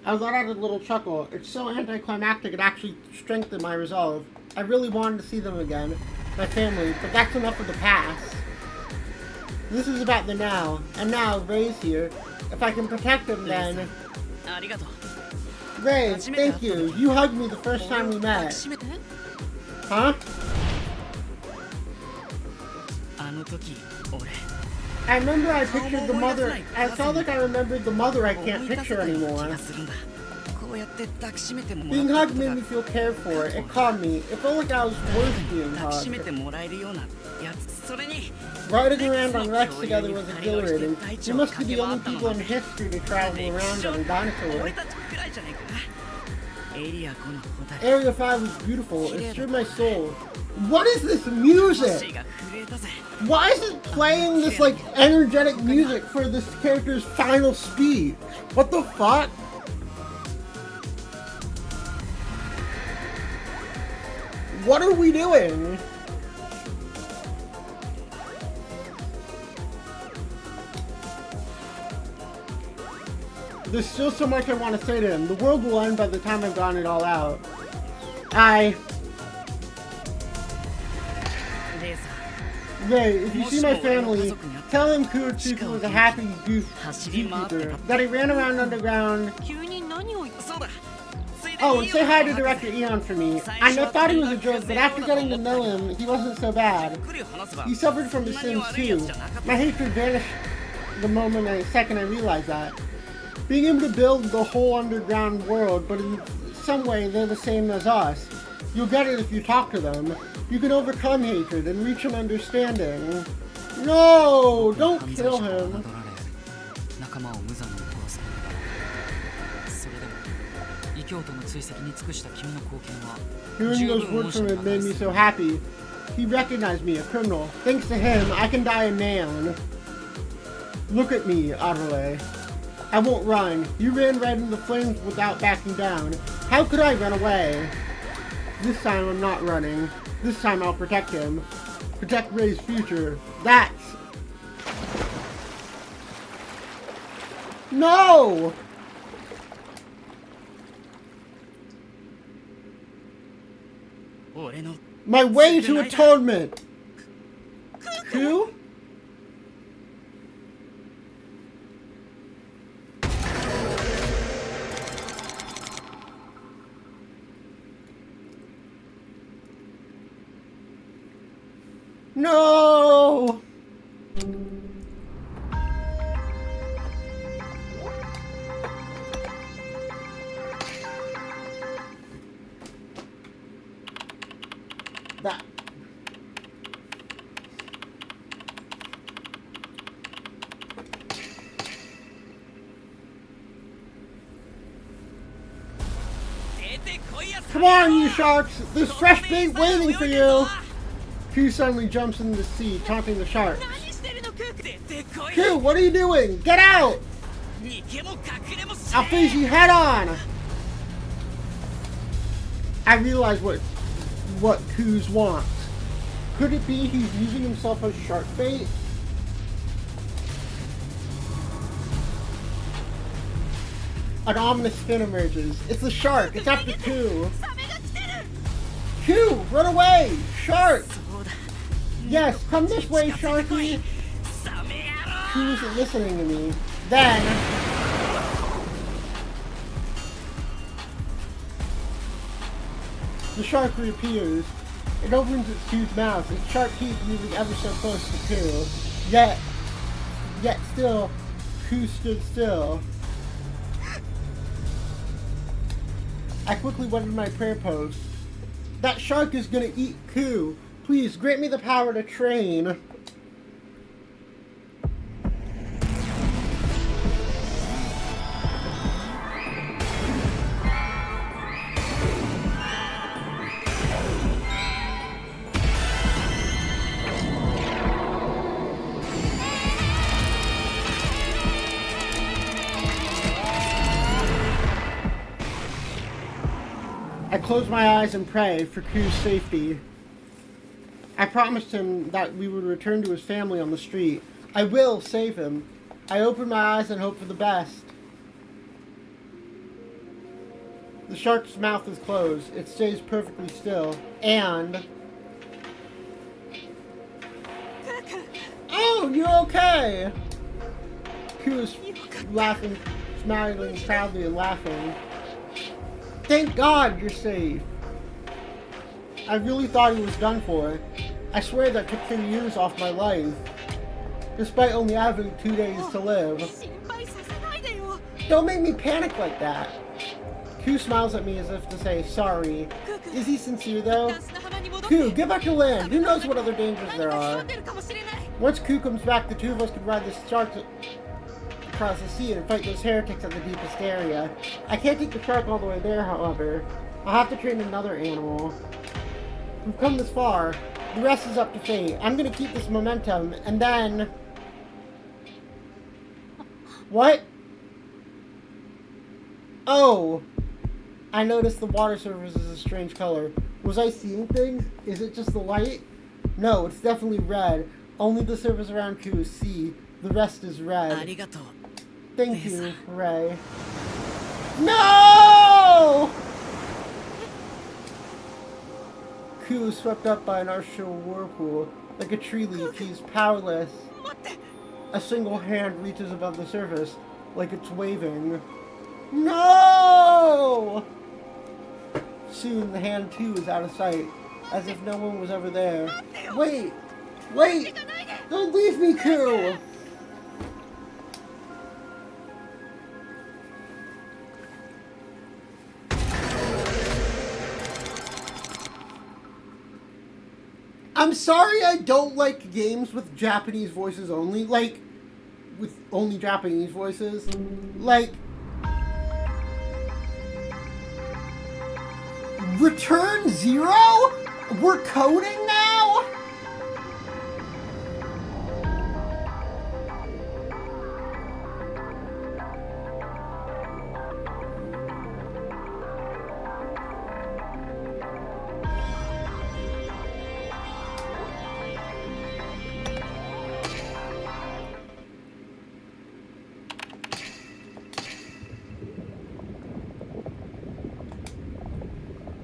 I let out a little chuckle. It's so anticlimactic it actually strengthened my resolve. I really wanted to see them again, my family, but that's enough of the past. This is about the now, and now Ray's here. If I can protect him, then... Ray, thank you. You hugged me the first time we met. Huh? I remember I pictured the mother. I felt like I remembered the mother I can't picture anymore. Being hugged made me feel cared for. It calmed me. It felt like I was worth being hugged. Riding around on Rex together was exhilarating. We must be the only people in history to travel around on a dinosaur. Area 5 was beautiful. It stirred my soul. What is this music? Why is it playing this, like, energetic music for this character's final speech? What the fuck? What are we doing? There's still so much I want to say to him. The world will end by the time I've gotten it all out. Ray, if you see my family, tell him Kuretsuki was a happy zookeeper, that he ran around underground. Oh, and say hi to Director Eon for me. I thought he was a jerk, but after getting to know him, he wasn't so bad. He suffered from his sins too. My hatred vanished the second I realized that. Being able to build the whole underground world, but in some way they're the same as us. You'll get it if you talk to them. You can overcome hatred and reach an understanding. No! Don't kill him! Hearing those words from him made me so happy. He recognized me, a criminal. Thanks to him, I can die a man. Look at me, Adelaide. I won't run. You ran right into the flames without backing down. How could I run away? This time I'm not running. This time I'll protect him. Protect Ray's future. That's... No! My way to atonement! Who? No! That. Come on, you sharks! There's fresh bait waiting for you! Q suddenly jumps into the sea, taunting the sharks. Q, what are you doing? Get out! I'll face you head on! I realize what Q's wants. Could it be he's using himself as shark bait? An ominous fin emerges. It's the shark. It's after Q. Q, run away! Shark! Yes, come this way, Sharky! Q isn't listening to me. Then... the shark reappears. It opens its huge mouth. Its sharp teeth moving ever so close to Q. Yet still, Q stood still. I quickly went into my prayer pose. That shark is gonna eat Q. Please, grant me the power to train. I close my eyes and pray for Q's safety. I promised him that we would return to his family on the street. I will save him. I open my eyes and hope for the best. The shark's mouth is closed. It stays perfectly still. And... oh, you're okay! Q is laughing, smiling proudly and laughing. Thank God you're safe. I really thought he was done for. I swear that took 3 years off my life. Despite only having 2 days to live. Don't make me panic like that. Q smiles at me as if to say, sorry. Is he sincere though? Q, get back to land. Who knows what other dangers there are? Once Q comes back, the two of us could ride the shark across the sea and fight those heretics at the deepest area. I can't take the shark all the way there, however. I'll have to train another animal. We've come this far. The rest is up to fate. I'm gonna keep this momentum, and then... what? Oh! I noticed the water surface is a strange color. Was I seeing things? Is it just the light? No, it's definitely red. Only the surface around Q is sea. The rest is red. Thank you, Ray. No! Ku is swept up by an artificial whirlpool. Like a tree leaf, he's powerless. A single hand reaches above the surface, like it's waving. No! Soon the hand too is out of sight, as if no one was ever there. Wait! Wait! Don't leave me, Ku! I'm sorry I don't like games with Japanese voices only. Like, with only Japanese voices. Like, Return Zero? We're coding now?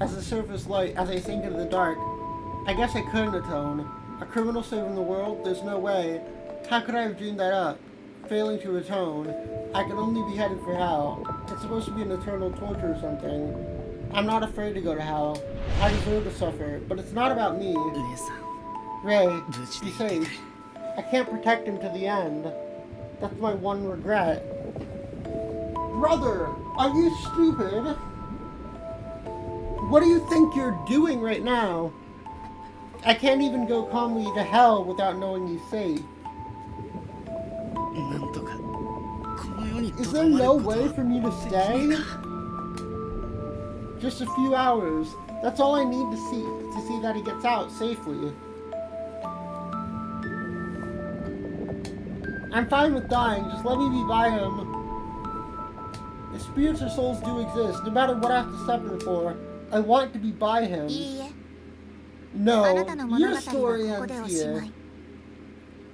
As the surface light, as I sink into the dark, I guess I couldn't atone. A criminal saving the world? There's no way. How could I have dreamed that up? Failing to atone, I could only be headed for hell. It's supposed to be an eternal torture or something. I'm not afraid to go to hell. I deserve to suffer, but it's not about me. Ray, he's safe. I can't protect him to the end. That's my one regret. Brother, are you stupid? What do you think you're doing right now? I can't even go calmly to hell without knowing he's safe. Is there no way for me to stay? Just a few hours. That's all I need to see that he gets out safely. I'm fine with dying. Just let me be by him. If spirits or souls do exist, no matter what I have to suffer for, I want to be by him. No, your story ends here.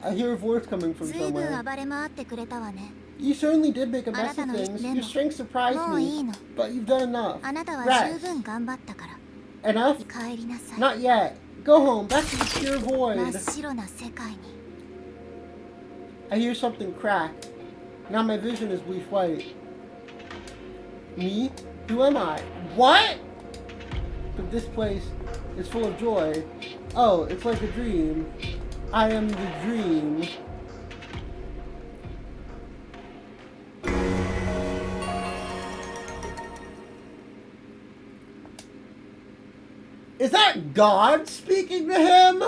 I hear a voice coming from somewhere. You certainly did make a mess of things. Your strength surprised me, but you've done enough. Rest. Enough? Not yet. Go home, back to the pure void. I hear something crack. Now my vision is bleach white. Me? Who am I? What? But this place is full of joy. Oh, it's like a dream. I am the dream. Is that God speaking to him?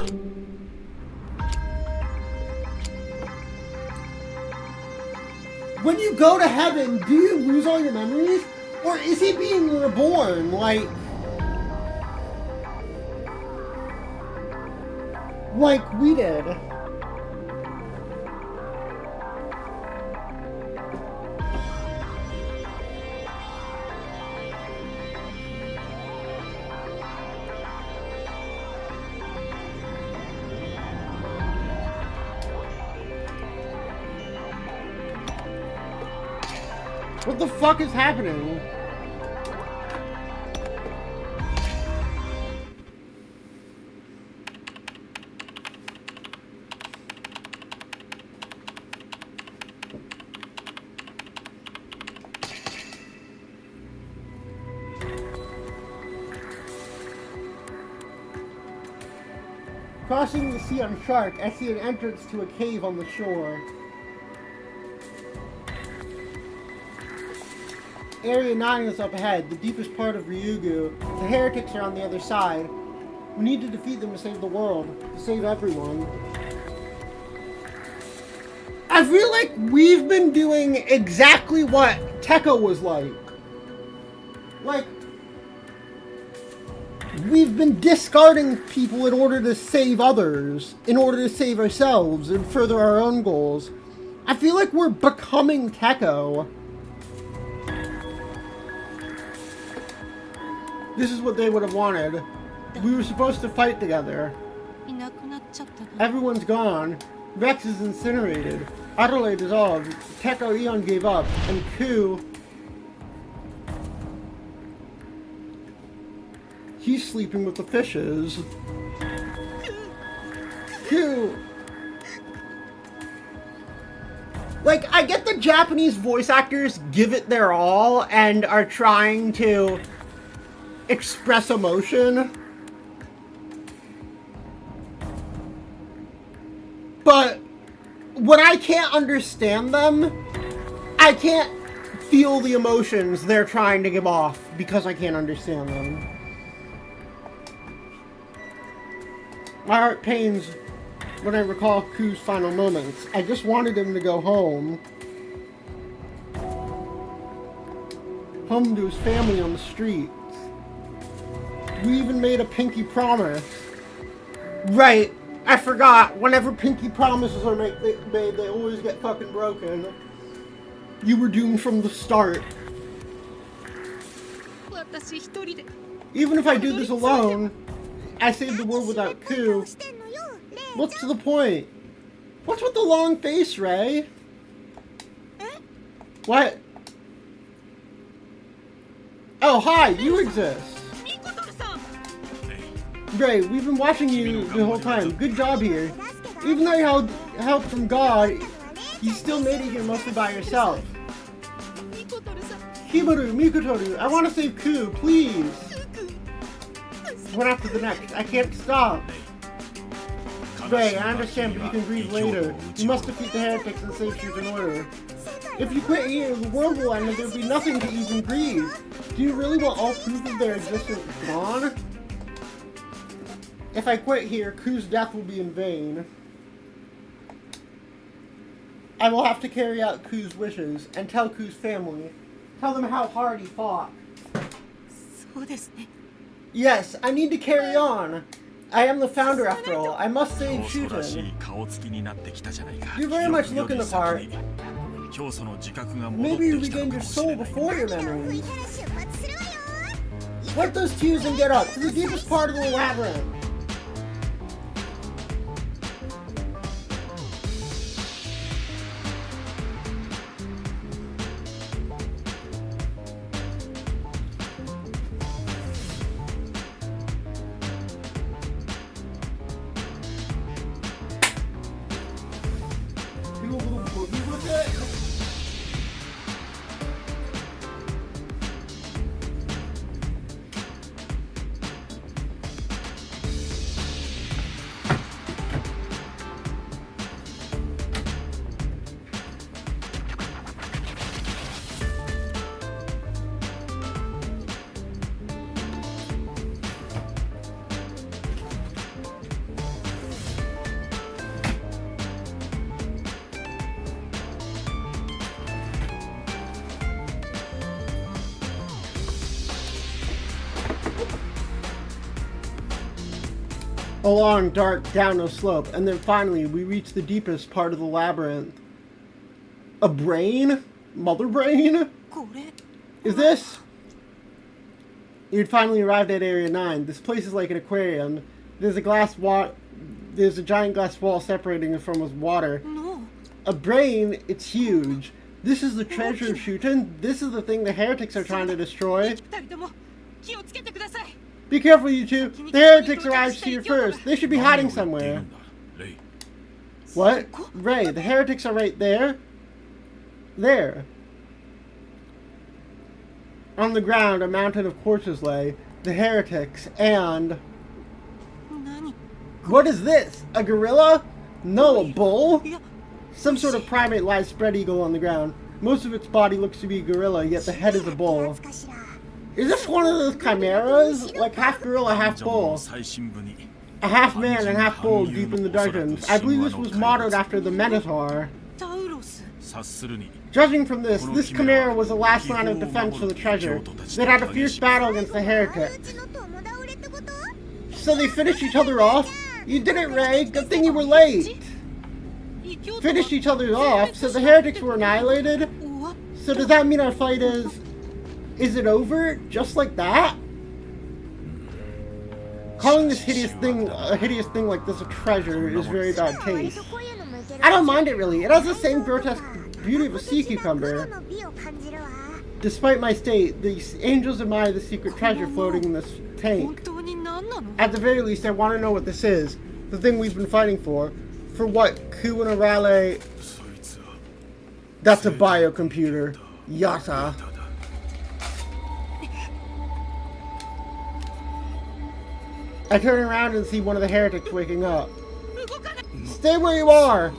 When you go to heaven, do you lose all your memories? Or is he being reborn? Like we did. What the fuck is happening? Crossing the sea on Shark, I see an entrance to a cave on the shore. Area 9 is up ahead, the deepest part of Ryugu. The heretics are on the other side. We need to defeat them to save the world, to save everyone. I feel like we've been doing exactly what Tekka was like. We've been discarding people in order to save others, in order to save ourselves and further our own goals. I feel like we're becoming Tekka. This is what they would have wanted. We were supposed to fight together. Everyone's gone. Rex is incinerated. Adelaide dissolved. Tekka Eon gave up. And Ku... He's sleeping with the fishes. Cute. Like, I get the Japanese voice actors give it their all and are trying to express emotion. But when I can't understand them, I can't feel the emotions they're trying to give off because I can't understand them. My heart pains when I recall Ku's final moments. I just wanted him to go home. Home to his family on the streets. We even made a pinky promise. Right, I forgot. Whenever pinky promises are made, they always get fucking broken. You were doomed from the start. Even if I do this alone, I saved the world without Ku. What's the point? What's with the long face, Ray? What? Oh, hi, you exist. Ray, we've been watching you the whole time. Good job here. Even though you had help from God, you still made it here mostly by yourself. Hibaru, Mikotoru, I want to save Ku, please. One after the next. I can't stop. Ray, I understand, but you can grieve later. You must defeat the heretics and save Shoot in order. If you quit here, the world will end and there will be nothing to even grieve. Do you really want all proof of their existence gone? If I quit here, Ku's death will be in vain. I will have to carry out Ku's wishes and tell Ku's family. Tell them how hard he fought. Yes, I need to carry on. I am the founder after all. I must save Shuten. You very much look in the part. Maybe you regained your soul before your memories. Wipe those tears and get up to the deepest part of the labyrinth. A long, dark, downhill slope, and then finally we reach the deepest part of the labyrinth. A brain? Mother brain? Is this? You'd finally arrived at Area 9. This place is like an aquarium. There's a giant glass wall separating it from with water. A brain? It's huge. This is the treasure of Shuten. This is the thing the heretics are trying to destroy. Be careful, you two. The heretics arrived here first. They should be hiding somewhere. What? Ray, the heretics are right there. There. On the ground, a mountain of corpses lay. The heretics and... What is this? A gorilla? No, a bull? Some sort of primate lies spread eagle on the ground. Most of its body looks to be a gorilla, yet the head is a bull. Is this one of those chimeras? Like half gorilla, half bull. A half man and half bull deep in the dungeons. I believe this was modeled after the Minotaur. Judging from this chimera was the last line of defense for the treasure. They had a fierce battle against the heretics. So they finished each other off? You did it, Ray. Good thing you were late. Finished each other off? So the heretics were annihilated? So does that mean our fight is... Is it over? Just like that? Calling this hideous thing like this a treasure is very bad taste. I don't mind it really. It has the same grotesque beauty of a sea cucumber. Despite my state, the angels admire the secret treasure floating in this tank. At the very least, I want to know what this is. The thing we've been fighting for. For what? Kuwanarale... That's a biocomputer. Yata. I turn around and see one of the heretics waking up. Stay where you are!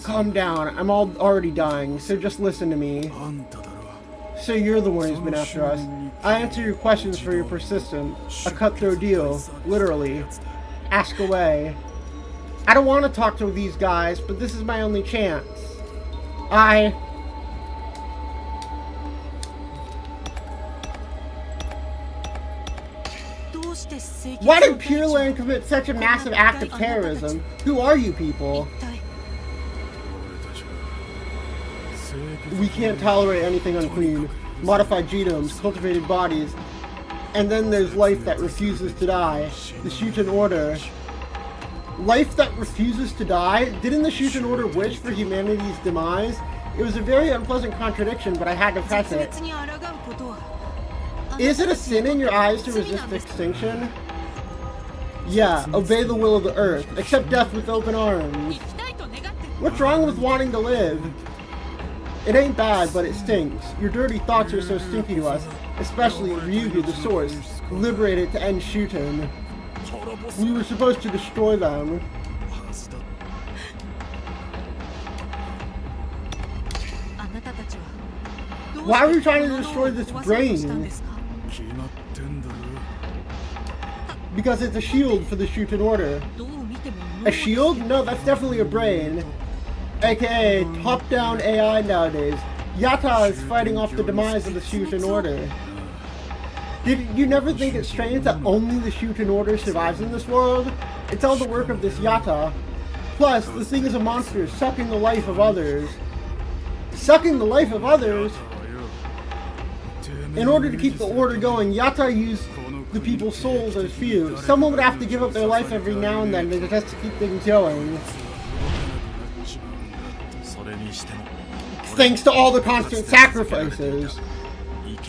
Calm down, I'm already dying, so just listen to me. So you're the one who's been after us. I answer your questions for your persistence. A cutthroat deal, literally. Ask away. I don't want to talk to these guys, but this is my only chance. Why did Pure Land commit such a massive act of terrorism? Who are you people? We can't tolerate anything unclean. Modified genomes, cultivated bodies, and then there's life that refuses to die. The Shuten Order. Life that refuses to die? Didn't the Shuten Order wish for humanity's demise? It was a very unpleasant contradiction, but I had to press it. Is it a sin in your eyes to resist extinction? Yeah, obey the will of the earth. Accept death with open arms. What's wrong with wanting to live? It ain't bad, but it stinks. Your dirty thoughts are so stinky to us, especially Ryugu, the source, liberated to end Shuten. We were supposed to destroy them. Why are we trying to destroy this brain? Because it's a shield for the Shuten Order. A shield? No, that's definitely a brain. AKA top-down AI nowadays. Yata is fighting off the demise of the Shuten Order. Did you never think it's strange that only the Shuten Order survives in this world? It's all the work of this Yata. Plus, this thing is a monster sucking the life of others. Sucking the life of others? In order to keep the order going, Yata used the people's souls as fuel. Someone would have to give up their life every now and then just to keep things going. Thanks to all the constant sacrifices.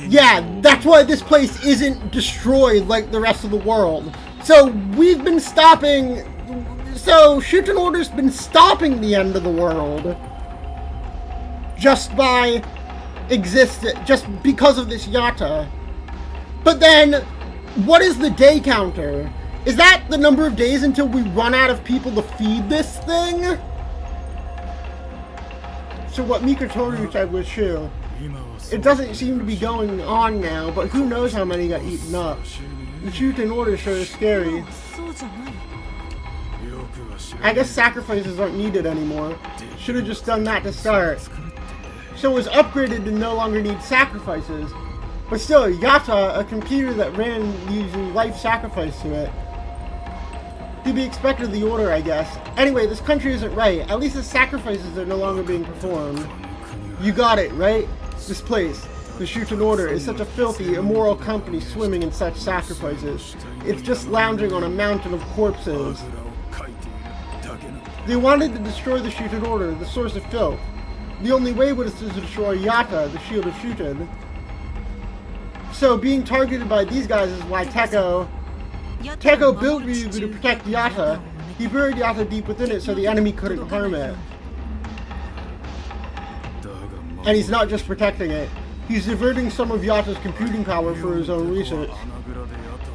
Yeah, that's why this place isn't destroyed like the rest of the world. So we've been stopping... So Shuten Order's been stopping the end of the world. Just by just because of this Yata. But then, what is the day counter? Is that the number of days until we run out of people to feed this thing? So what Mikotoru said was true. It doesn't seem to be going on now, but who knows how many got eaten up. The Shuten Order sure is scary. I guess sacrifices aren't needed anymore. Should have just done that to start. So it was upgraded to no longer need sacrifices. But still, Yata, a computer that ran using life sacrifice to it. To be expected of the Order, I guess. Anyway, this country isn't right. At least the sacrifices are no longer being performed. You got it, right? This place, the Shuten Order, is such a filthy, immoral company swimming in such sacrifices. It's just lounging on a mountain of corpses. They wanted to destroy the Shuten Order, the source of filth. The only way was to destroy Yata, the shield of Shuten. So being targeted by these guys is why Teko built Ryugu to protect Yata. He buried Yata deep within it so the enemy couldn't harm it. And he's not just protecting it. He's diverting some of Yata's computing power for his own research.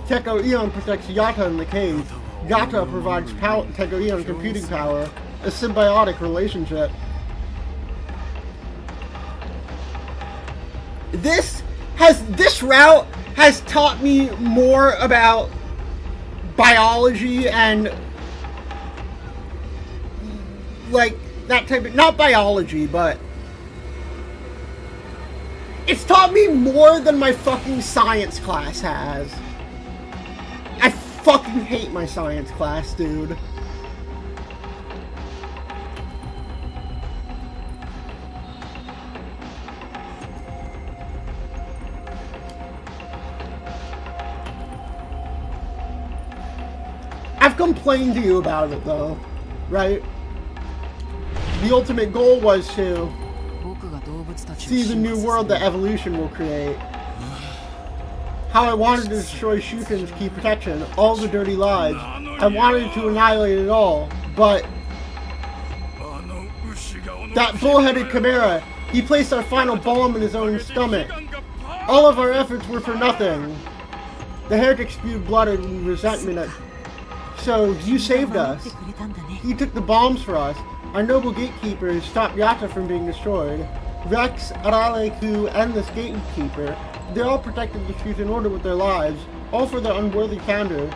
Teko Eon protects Yata in the cave. Yata provides Teko Eon computing power. A symbiotic relationship. This route has taught me more about biology and like that type of, not biology, but it's taught me more than my fucking science class has. I fucking hate my science class, dude. I've complained to you about it though, right? The ultimate goal was to see the new world that evolution will create. how I wanted to destroy Shuten's key protection, all the dirty lies. I wanted to annihilate it all, but that bullheaded chimera, he placed our final bomb in his own stomach. All of our efforts were for nothing. The heretic spewed blood and resentment. So you saved us. You took the bombs for us. Our noble gatekeepers stopped Yatta from being destroyed. Rex, Araleku, and this gatekeeper, they all protected the truth in order with their lives, all for their unworthy founder.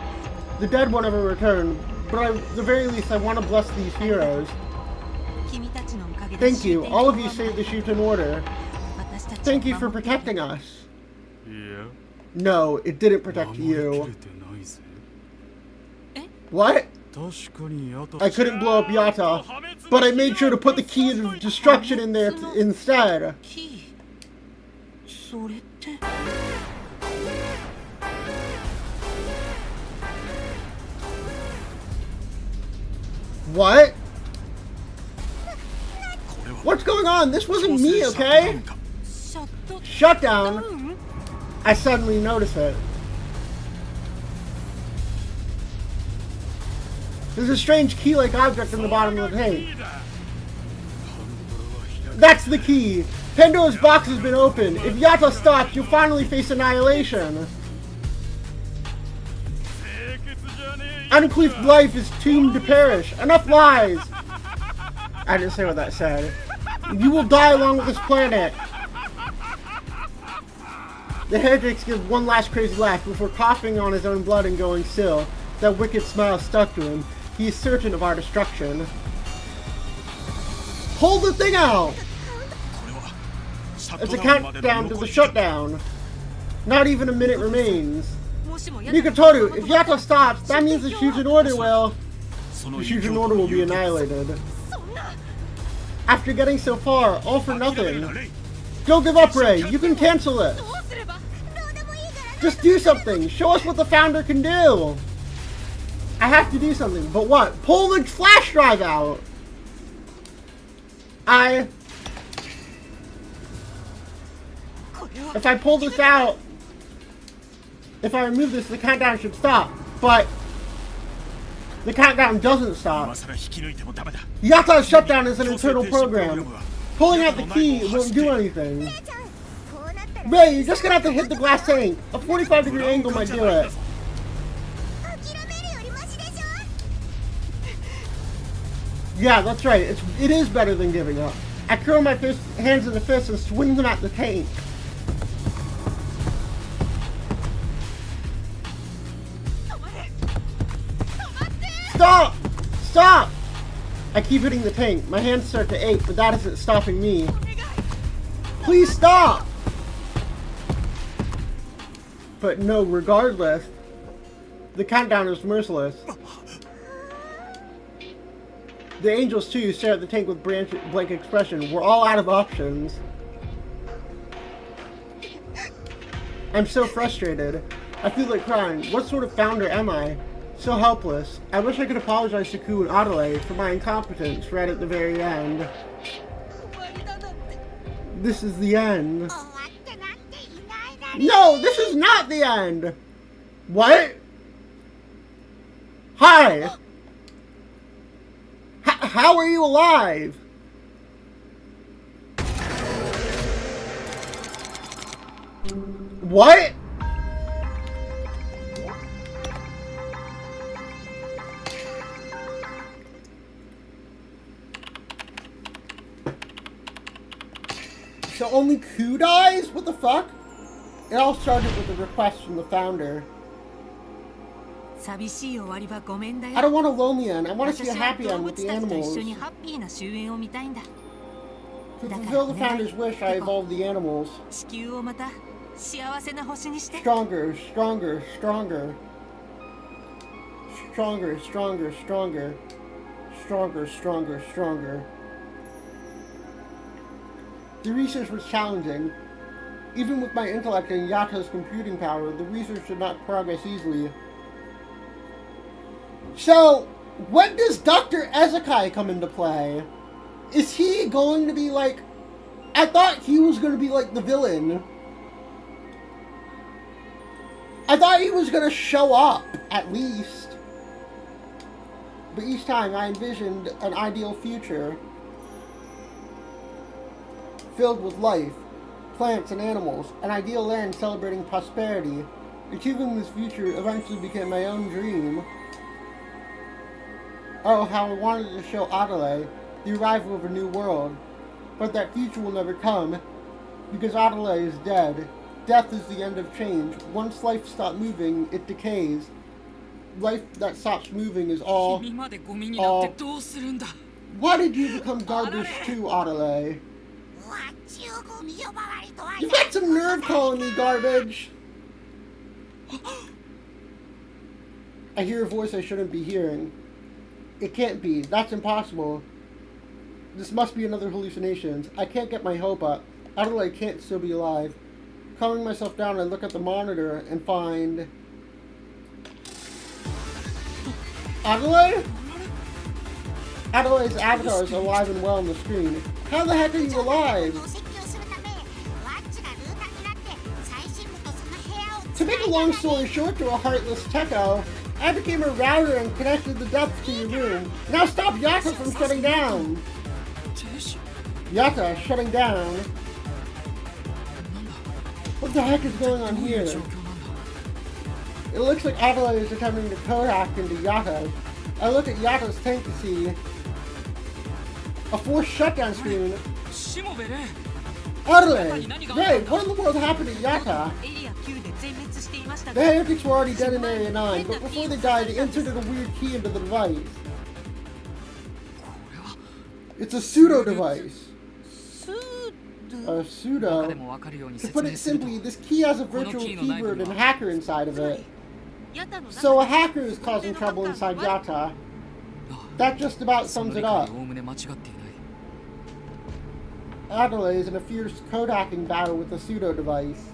The dead will never return, but at the very least I want to bless these heroes. Thank you. All of you saved the Shuten Order. Thank you for protecting us. No, it didn't protect you. What? I couldn't blow up Yatta, but I made sure to put the key of destruction in there instead. What? What's going on? This wasn't me, okay? Shutdown? I suddenly notice it. There's a strange key-like object in the bottom of the tank. That's the key! Pandora's box has been opened. If Yatta stops, you'll finally face annihilation. Uncleaved life is doomed to perish. Enough lies! I didn't say what that said. You will die along with this planet. The heretics give one last crazy laugh before coughing on his own blood and going still. That wicked smile stuck to him. He is certain of our destruction. Pull the thing out! It's a countdown to the shutdown. Not even a minute remains. Mikotoru, if Yatta stops, that means the Shuten Order will... The Shuten Order will be annihilated. After getting so far, all for nothing. Don't give up, Ray. You can cancel it. Just do something. Show us what the Founder can do. I have to do something, but what? Pull the flash drive out. If I pull this out, if I remove this, the countdown should stop. But the countdown doesn't stop. Yatta's shutdown is an internal program. Pulling out the key won't do anything. Ray, you're just gonna have to hit the glass tank. A 45-degree angle might do it. Yeah, that's right. It is better than giving up. I curl my hands in a fist and swing them at the tank. Stop! Stop! I keep hitting the tank. My hands start to ache, but that isn't stopping me. Please stop! But no, regardless, the countdown is merciless. The angels, too, stare at the tank with blank expression. We're all out of options. I'm so frustrated. I feel like crying. What sort of founder am I? So helpless. I wish I could apologize to Ku and Adelaide for my incompetence right at the very end. This is the end. No, this is not the end! What? Hi! How are you alive? What? So only Ku dies? What the fuck? It all started with a request from the founder. I don't want a lonely end. I want to see a happy end with the animals. To fulfill the founder's wish, I evolved the animals. Stronger, stronger, stronger. Stronger, stronger, stronger. Stronger, stronger, stronger. The research was challenging. Even with my intellect and Yatta's computing power, the research did not progress easily. So, when does Dr. Ezekai come into play? Is he going to be like... I thought he was going to be like the villain. I thought he was gonna show up, at least. But each time I envisioned an ideal future filled with life, plants and animals, an ideal land celebrating prosperity. Achieving this future eventually became my own dream. Oh, how I wanted to show Adelaide the arrival of a new world. But that future will never come, because Adelaide is dead. Death is the end of change. Once life stops moving, it decays. Life that stops moving is all. Why did you become garbage too, Adelaide? You've got some nerve calling me garbage! I hear a voice I shouldn't be hearing. It can't be. That's impossible. This must be another hallucination. I can't get my hope up. Adelaide can't still be alive. Calming myself down, I look at the monitor and find... Adelaide? Adelaide's avatar is alive and well on the screen. How the heck are you alive? To make a long story short to a heartless techo, I became a router and connected the depth to your room. Now stop Yata from shutting down! Yata shutting down? What the heck is going on here? It looks like Adelaide is attempting to code hack into Yata. I look at Yata's tank to see a forced shutdown screen. Adelaide! Ray, what in the world happened to Yata? The heretics were already dead in Area 9, but before they died, they inserted a weird key into the device. It's a pseudo device. A pseudo. To put it simply, this key has a virtual keyboard and a hacker inside of it. So a hacker is causing trouble inside Yata. That just about sums it up. Adelaide is in a fierce code hacking battle with the pseudo device.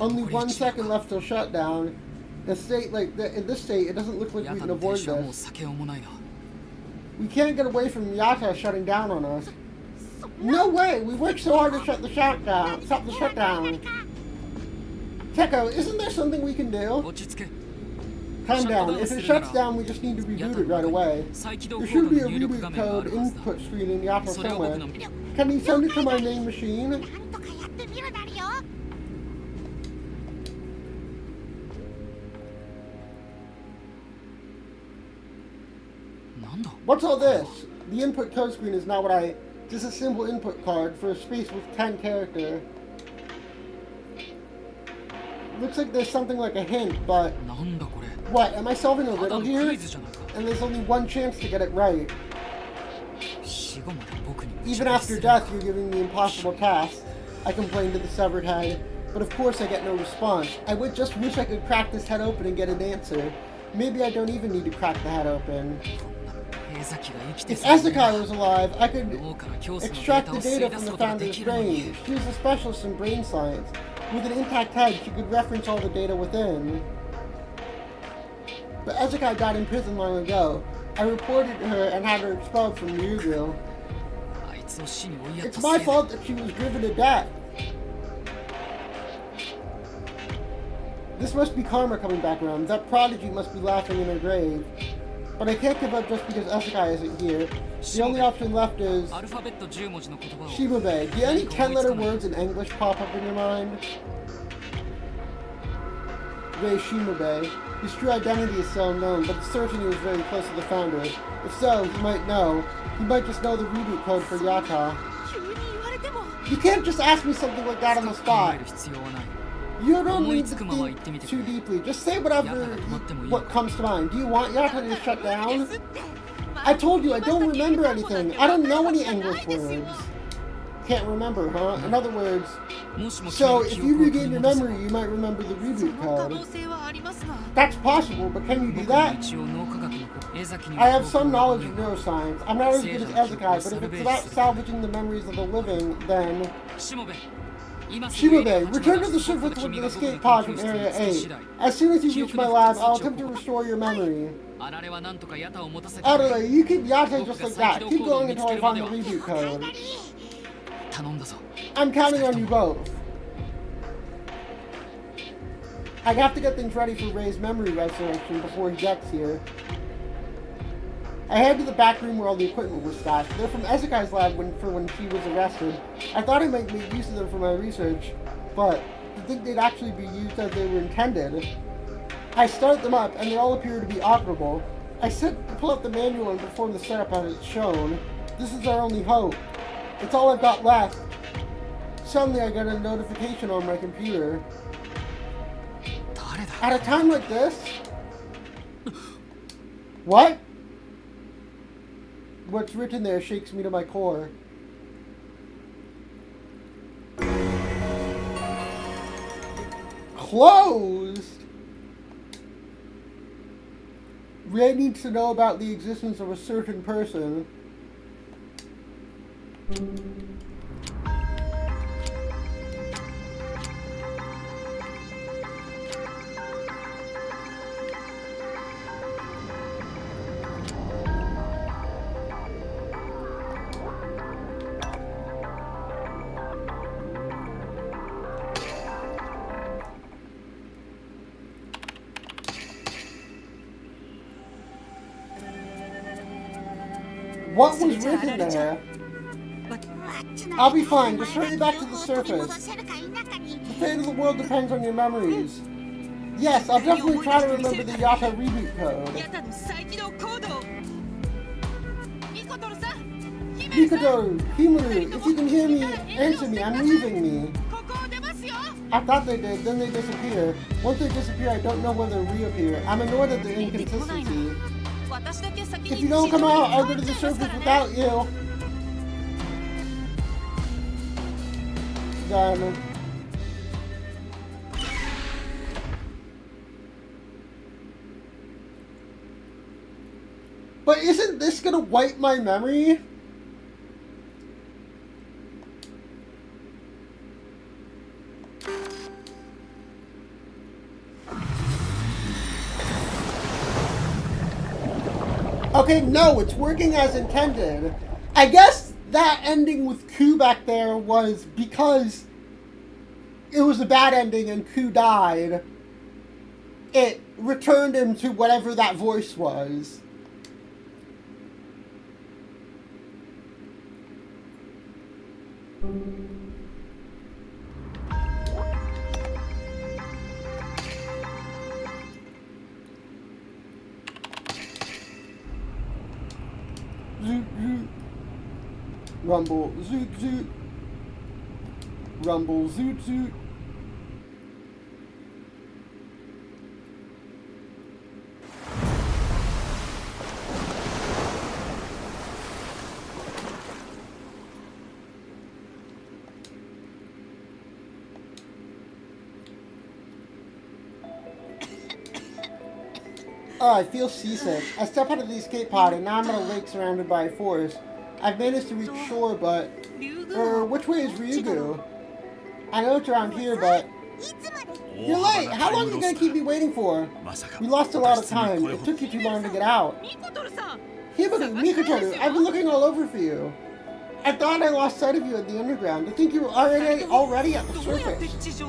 Only 1 second left till shutdown. In this state, it doesn't look like we can avoid this. We can't get away from Yata shutting down on us. No way! We worked so hard to stop the shutdown. Techo, isn't there something we can do? Calm down. If it shuts down, we just need to reboot it right away. There should be a reboot code input screen in Yata somewhere. Can you send it to my main machine? What's all this? The input code screen is not what I... Just a simple input card for a space with 10 characters. Looks like there's something like a hint, but... What? Am I solving a riddle here? And there's only one chance to get it right. Even after death, you're giving me impossible tasks. I complain to the severed head, but of course I get no response. I would just wish I could crack this head open and get an answer. Maybe I don't even need to crack the head open. If Ezekai was alive, I could extract the data from the founder's brain. She was a specialist in brain science. With an intact head, she could reference all the data within. But Ezekai died in prison long ago. I reported her and had her expelled from Ryugu. It's my fault that she was driven to death. This must be karma coming back around. That prodigy must be laughing in her grave. But I can't give up just because Ezekai isn't here. The only option left is Shimube. Do any 10-letter words in English pop up in your mind? Rei Shimube. His true identity is still unknown, but it's certain he was very close to the founder. If so, he might know. He might just know the reboot code for Yata. You can't just ask me something like that on the spot. You don't need to think too deeply. Just say what comes to mind. Do you want Yata to shut down? I told you, I don't remember anything. I don't know any English words. Can't remember, huh? In other words, so if you regain your memory, you might remember the reboot code. That's possible, but can you do that? I have some knowledge of neuroscience. I'm not as good as Ezekai, but if it's about salvaging the memories of the living, then... Shimube, return to the surface with an escape pod from Area 8. As soon as you reach my lab, I'll attempt to restore your memory. Adelaide, you keep Yata just like that. Keep going until I find the reboot code. I'm counting on you both. I'd have to get things ready for Ray's memory restoration before he gets here. I head to the back room where all the equipment was stashed. They're from Ezekai's lab for when she was arrested. I thought I might make use of them for my research, but I think they'd actually be used as they were intended. I start them up, and they all appear to be operable. I sit to pull up the manual and perform the setup as it's shown. This is our only hope. It's all I've got left. Suddenly I get a notification on my computer. At a time like this? What? What's written there shakes me to my core. Closed? Ray needs to know about the existence of a certain person. What was written there? I'll be fine. Just hurry back to the surface. The fate of the world depends on your memories. Yes, I'll definitely try to remember the Yatta reboot code. Mikotoru, Himuru, if you can hear me, answer me. I'm leaving me. I thought they did, then they disappear. Once they disappear, I don't know when they'll reappear. I'm annoyed at the inconsistency. If you don't come out, I'll go to the surface without you. Then... But isn't this gonna wipe my memory? Okay, no, it's working as intended. I guess that ending with Ku back there was because it was a bad ending and Ku died. It returned him to whatever that voice was. Zoot zoot. Rumble zoot zoot. Rumble zoot zoot. Oh, I feel seasick. I step out of the escape pod and now I'm at a lake surrounded by a forest. I've managed to reach shore, but... which way is Ryugu? I know it's around here, but... You're late! How long are you gonna keep me waiting for? We lost a lot of time. It took you too long to get out. Himuru, Mikotoru, I've been looking all over for you. I thought I lost sight of you at the underground. I think you were already at the surface.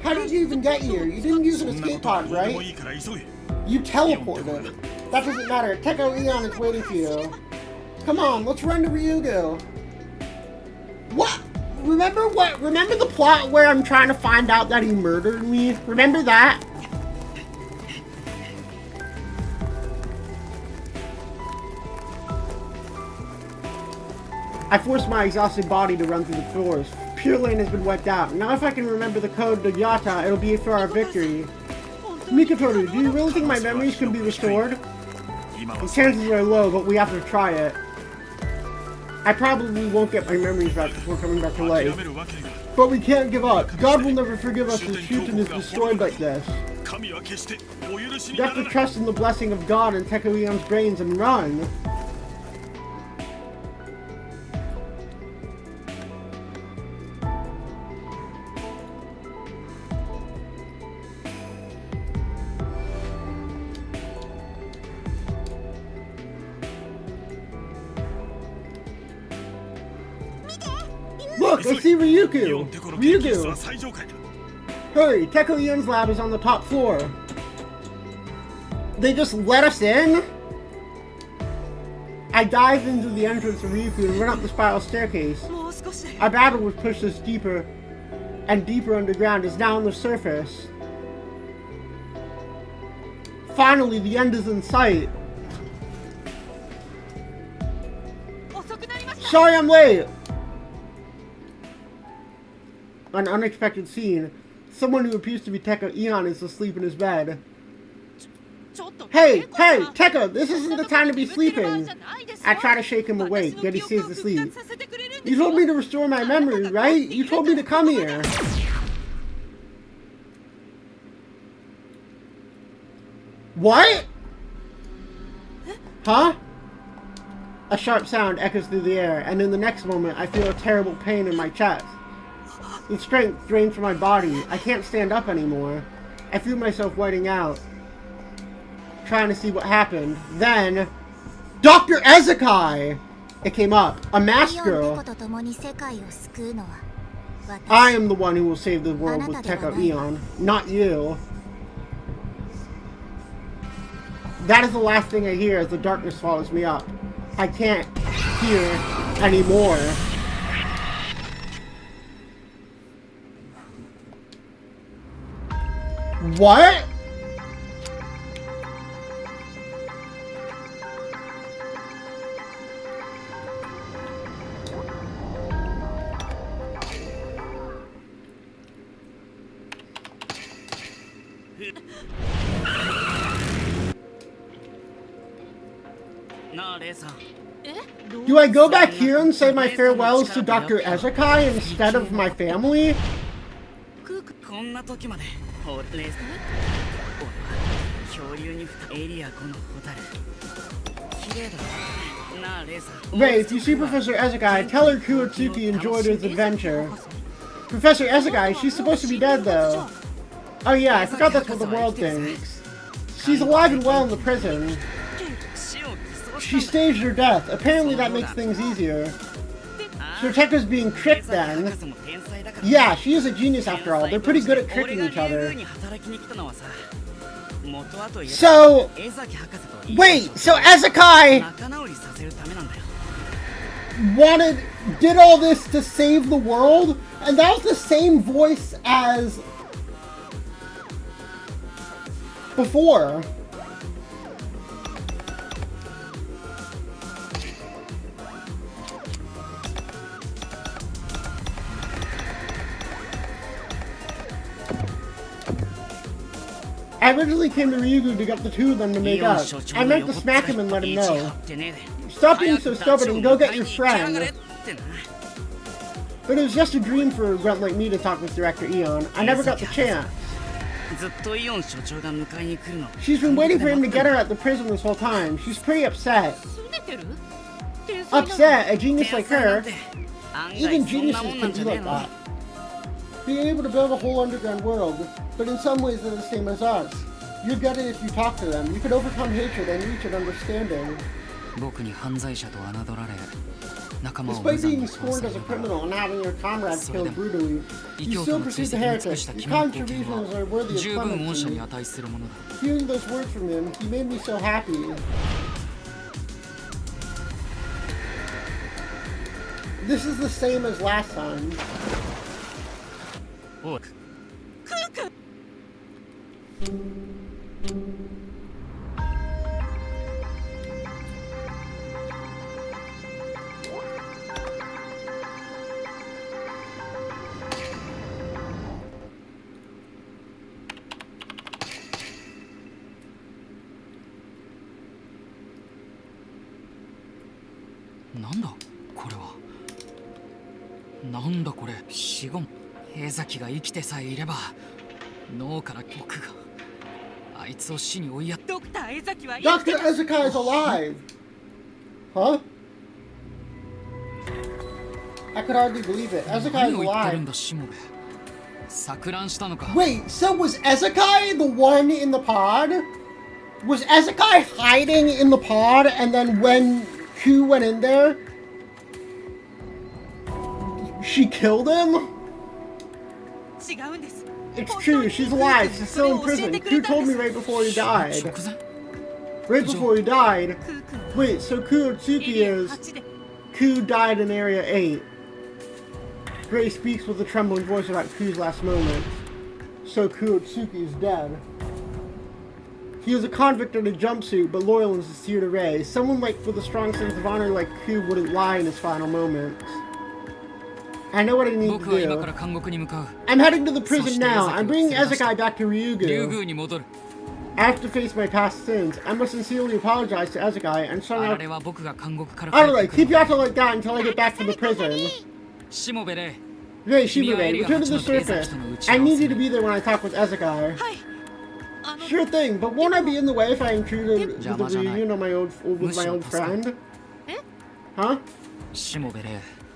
How did you even get here? You didn't use an escape pod, right? You teleported. That doesn't matter. Tekko Eon is waiting for you. Come on, let's run to Ryugu. What? Remember the plot where I'm trying to find out that he murdered me? Remember that? I forced my exhausted body to run through the forest. Pure Lane has been wiped out. Now if I can remember the code to Yatta, it'll be for our victory. Mikotoru, do you really think my memories can be restored? The chances are low, but we have to try it. I probably won't get my memories back before coming back to life. But we can't give up. God will never forgive us if Shuten is destroyed like this. You have to trust in the blessing of God and Tekko Eon's brains and run. Look, I see Ryugu! Hurry, Teko Ian's lab is on the top floor. They just let us in? I dive into the entrance of Ryukyu and run up the spiral staircase. Our battle was pushed us deeper and deeper underground is now on the surface. Finally, the end is in sight. Sorry I'm late! An unexpected scene. Someone who appears to be Teko Ian is asleep in his bed. Hey, Teko, this isn't the time to be sleeping. I try to shake him awake, yet he stays asleep. You told me to restore my memory, right? You told me to come here. What? Huh? A sharp sound echoes through the air, and in the next moment, I feel a terrible pain in my chest. The strength drains from my body. I can't stand up anymore. I feel myself whiting out, trying to see what happened. Then, Dr. Ezekai! It came up. A masked girl. I am the one who will save the world with Teko Ion, not you. That is the last thing I hear as the darkness swallows me up. I can't hear anymore. What? Do I go back here and say my farewells to Dr. Ezekai instead of my family? Ray, if you see Professor Ezekai, tell her Kuwatsuki enjoyed his adventure. Professor Ezekai, she's supposed to be dead though. Oh yeah, I forgot that's what the world thinks. She's alive and well in the prison. She staged her death. Apparently that makes things easier. So Teko's being tricked then. Yeah, she is a genius after all. They're pretty good at tricking each other. So... Wait, so Ezekai did all this to save the world? And that was the same voice as before. I originally came to Ryukyu to get the two of them to make up. I meant to smack him and let him know. Stop being so stubborn and go get your friend. But it was just a dream for a grunt like me to talk with Director Eon. I never got the chance. She's been waiting for him to get her at the prison this whole time. She's pretty upset. Upset? A genius like her? Even geniuses can be like that. Being able to build a whole underground world, but in some ways they're the same as us. You'd get it if you talk to them. You could overcome hatred and reach an understanding. Despite being scorned as a criminal and having your comrades killed brutally, you still pursued the heretic. Your contributions are worthy of clemency. Hearing those words from him, he made me so happy. This is the same as last time. Dr. Ezekai is alive! Huh? I could hardly believe it. Ezekai is alive. Wait, so was Ezekai the one in the pod? Was Ezekai hiding in the pod and then when Q went in there, she killed him? It's true, she's alive, she's still in prison. Ku told me right before he died. Right before he died? Wait, so Kuotsuki is... Ku died in Area 8. Gray speaks with a trembling voice about Ku's last moments. So Kuotsuki is dead. He was a convict in a jumpsuit, but loyal and sincere to Rei. Someone with a strong sense of honor like Ku wouldn't lie in his final moments. I know what I need to do. I'm heading to the prison now. I'm bringing Ezekai back to Ryugu. I have to face my past sins. I must sincerely apologize to Ezekai and sort out... Alright, keep your acting like that until I get back from the prison. Rei, Shimobei, return to the surface. I need you to be there when I talk with Ezekai. Sure thing, but won't I be in the way if I intrude with the reunion of with my old friend? Huh?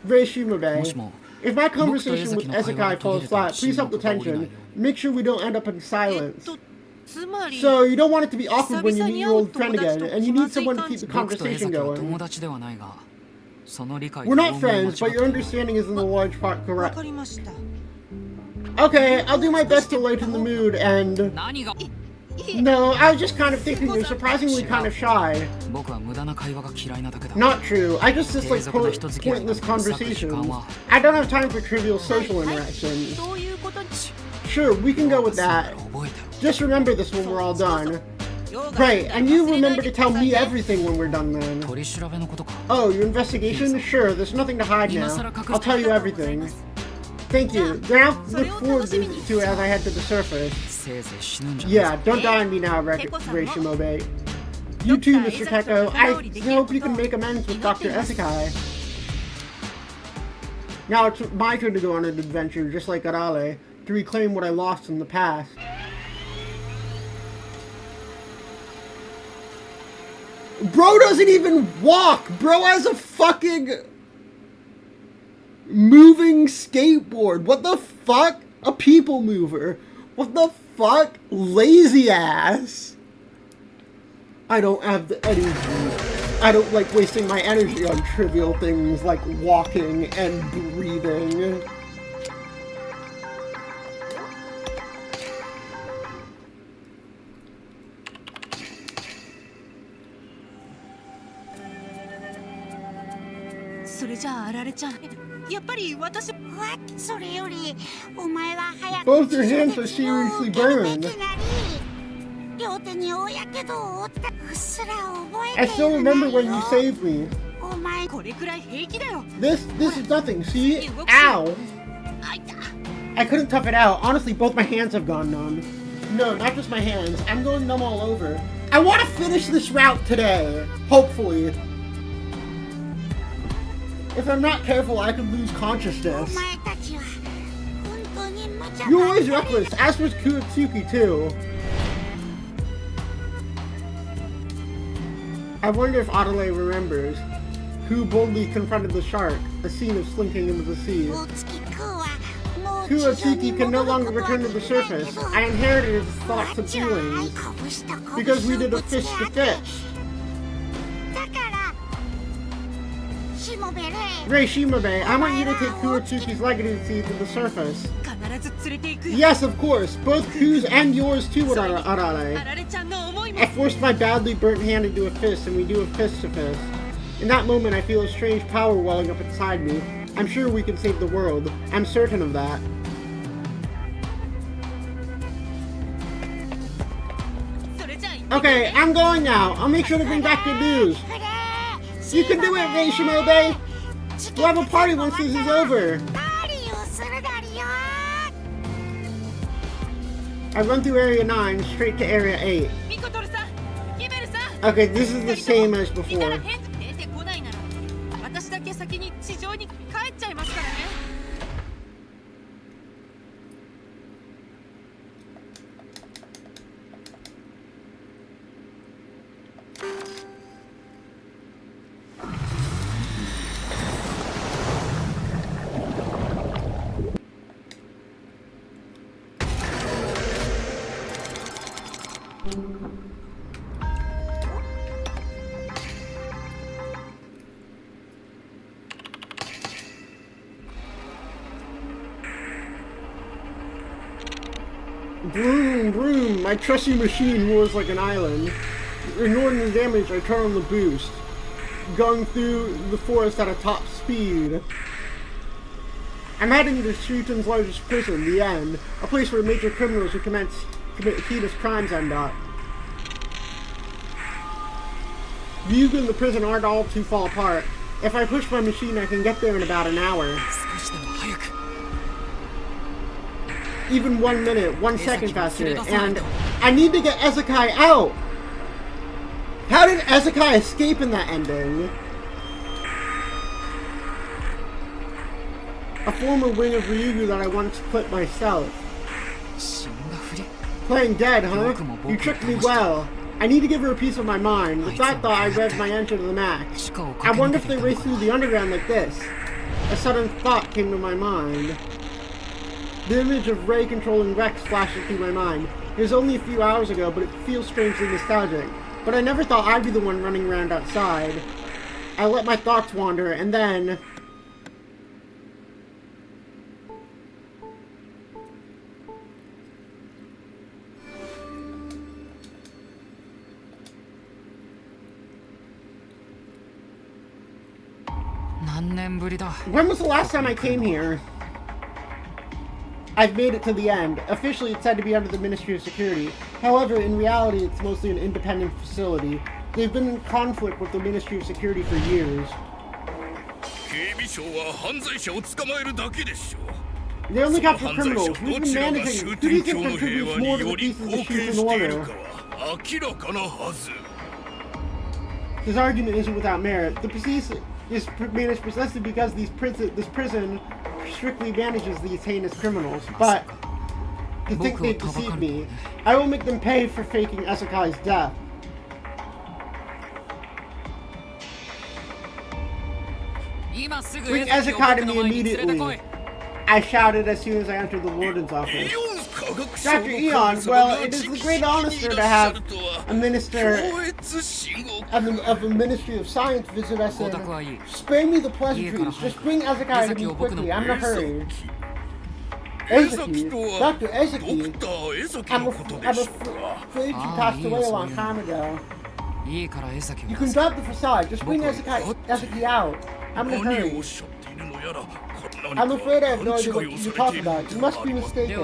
Rei Shimobei. If my conversation with Ezekai falls flat, please help the tension. Make sure we don't end up in silence. So you don't want it to be awkward when you meet your old friend again, and you need someone to keep the conversation going. We're not friends, but your understanding is in the large part correct. Okay, I'll do my best to lighten the mood and... No, I was just kind of thinking you're surprisingly kind of shy. Not true. I just dislike pointless conversations. I don't have time for trivial social interactions. Sure, we can go with that. Just remember this when we're all done. Right, and you remember to tell me everything when we're done then. Oh, your investigation? Sure, there's nothing to hide now. I'll tell you everything. Thank you. Now look forward to it as I head to the surface. Yeah, don't die on me now, Rei Shimobei. You too, Mr. Teko. I hope you can make amends with Dr. Ezekai. Now it's my turn to go on an adventure, just like Arale, to reclaim what I lost in the past. Bro doesn't even walk! Bro has a fucking... moving skateboard. What the fuck? A people mover. What the fuck? Lazy ass. I don't have the energy. I don't like wasting my energy on trivial things like walking and breathing. Both your hands are seriously burned. I still remember when you saved me. This is nothing, see? Ow! I couldn't tough it out. Honestly, both my hands have gone numb. No, not just my hands. I'm going numb all over. I want to finish this route today. Hopefully. If I'm not careful, I could lose consciousness. You're always reckless, as was Kuotsuki too. I wonder if Adelaide remembers. Who boldly confronted the shark, a scene of slinking into the sea. Kuotsuki can no longer return to the surface. I inherited his thoughts and feelings. Because we did a fist to fist. Rei Shimobei, I want you to take Kuotsuki's legacy to the surface. Yes, of course. Both Ku's and yours too, Arale. I forced my badly burnt hand into a fist, and we do a fist to fist. In that moment, I feel a strange power welling up inside me. I'm sure we can save the world. I'm certain of that. Okay, I'm going now. I'll make sure to bring back good news. You can do it, Rei Shimobei! We'll have a party once this is over! I run through Area 9, straight to Area 8. Okay, this is the same as before. Vroom, vroom. My trusty machine roars like an island. Ignoring the damage, I turn on the boost. Going through the forest at a top speed. I'm heading to Shuten's largest prison, the End. A place where major criminals who commit heinous crimes end up. Ryugu and the prison aren't all too far apart. If I push my machine, I can get there in about an hour. Even 1 minute, 1 second faster, and I need to get Ezekai out! How did Ezekai escape in that ending? A former wing of Ryugu that I once clipped myself. Playing dead, huh? You tricked me well. I need to give her a piece of my mind. With that thought, I revved my engine to the max. I wonder if they race through the underground like this. A sudden thought came to my mind. The image of Ray controlling Rex flashes through my mind. It was only a few hours ago, but it feels strangely nostalgic. But I never thought I'd be the one running around outside. I let my thoughts wander, and then... When was the last time I came here? I've made it to the End. Officially, it's said to be under the Ministry of Security. However, in reality, it's mostly an independent facility. They've been in conflict with the Ministry of Security for years. They only capture criminals. We've been managing. Who do you think contributes more to the pieces of shoot in order? His argument isn't without merit. The piece is managed precisely because this prison strictly manages these heinous criminals. But to think they deceived me, I will make them pay for faking Esakai's death. Bring Ezekai to me immediately, I shouted as soon as I entered the warden's office. Dr. Eon, well, it is the great honor to have a minister of the Ministry of Science visit us and spare me the pleasantries. Just bring Ezekai to me quickly. I'm in a hurry. Ezeki? Dr. Ezeki? I'm afraid she passed away a long time ago. You can drop the facade. Just bring Ezeki out. I'm in a hurry. I'm afraid I have no idea what you're talking about. You must be mistaken.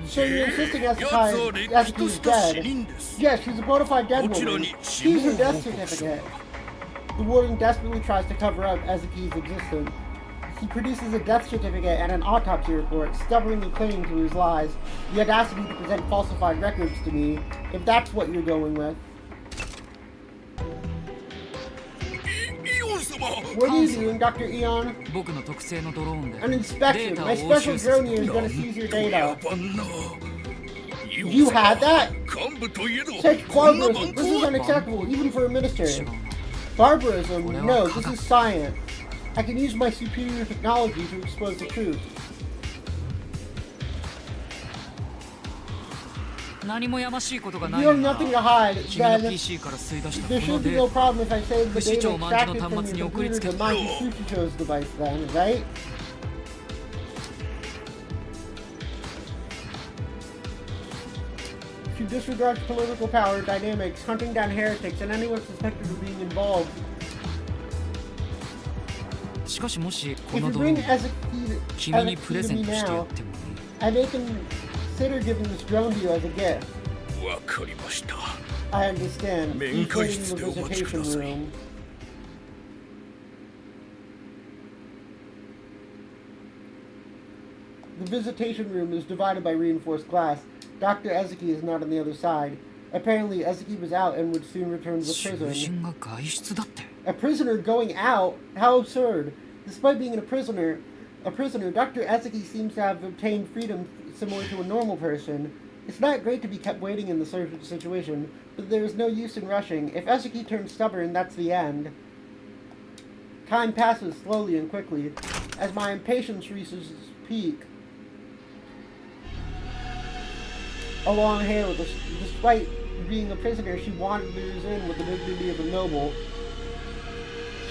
So you're insisting Ezeki is dead? Yes, she's a bona fide dead woman. Here's her death certificate. The warden desperately tries to cover up Ezeki's existence. He produces a death certificate and an autopsy report, stubbornly clinging to his lies. The audacity to present falsified records to me, if that's what you're going with. What are you doing, Dr. Eon? An inspection. My special drone here is going to seize your data. You had that? Such barbarism. This is unacceptable, even for a minister. Barbarism? No, this is science. I can use my superior technology to expose the truth. If you have nothing to hide, then there should be no problem if I save the data extracted from your computer to Maki Tsuchicho's device then, right? She disregards political power dynamics, hunting down heretics, and anyone suspected of being involved. If you bring Ezeki to me now, I may consider giving this drone to you as a gift. I understand. Please wait in the visitation room. The visitation room is divided by reinforced glass. Dr. Ezeki is not on the other side. Apparently, Ezeki was out and would soon return to the prison. A prisoner going out? How absurd. Despite being a prisoner, Dr. Ezeki seems to have obtained freedom similar to a normal person. It's not great to be kept waiting in the situation, but there is no use in rushing. If Ezeki turns stubborn, that's the end. Time passes slowly and quickly, as my impatience reaches its peak. A long hair, despite being a prisoner, she wanders in with the dignity of a noble.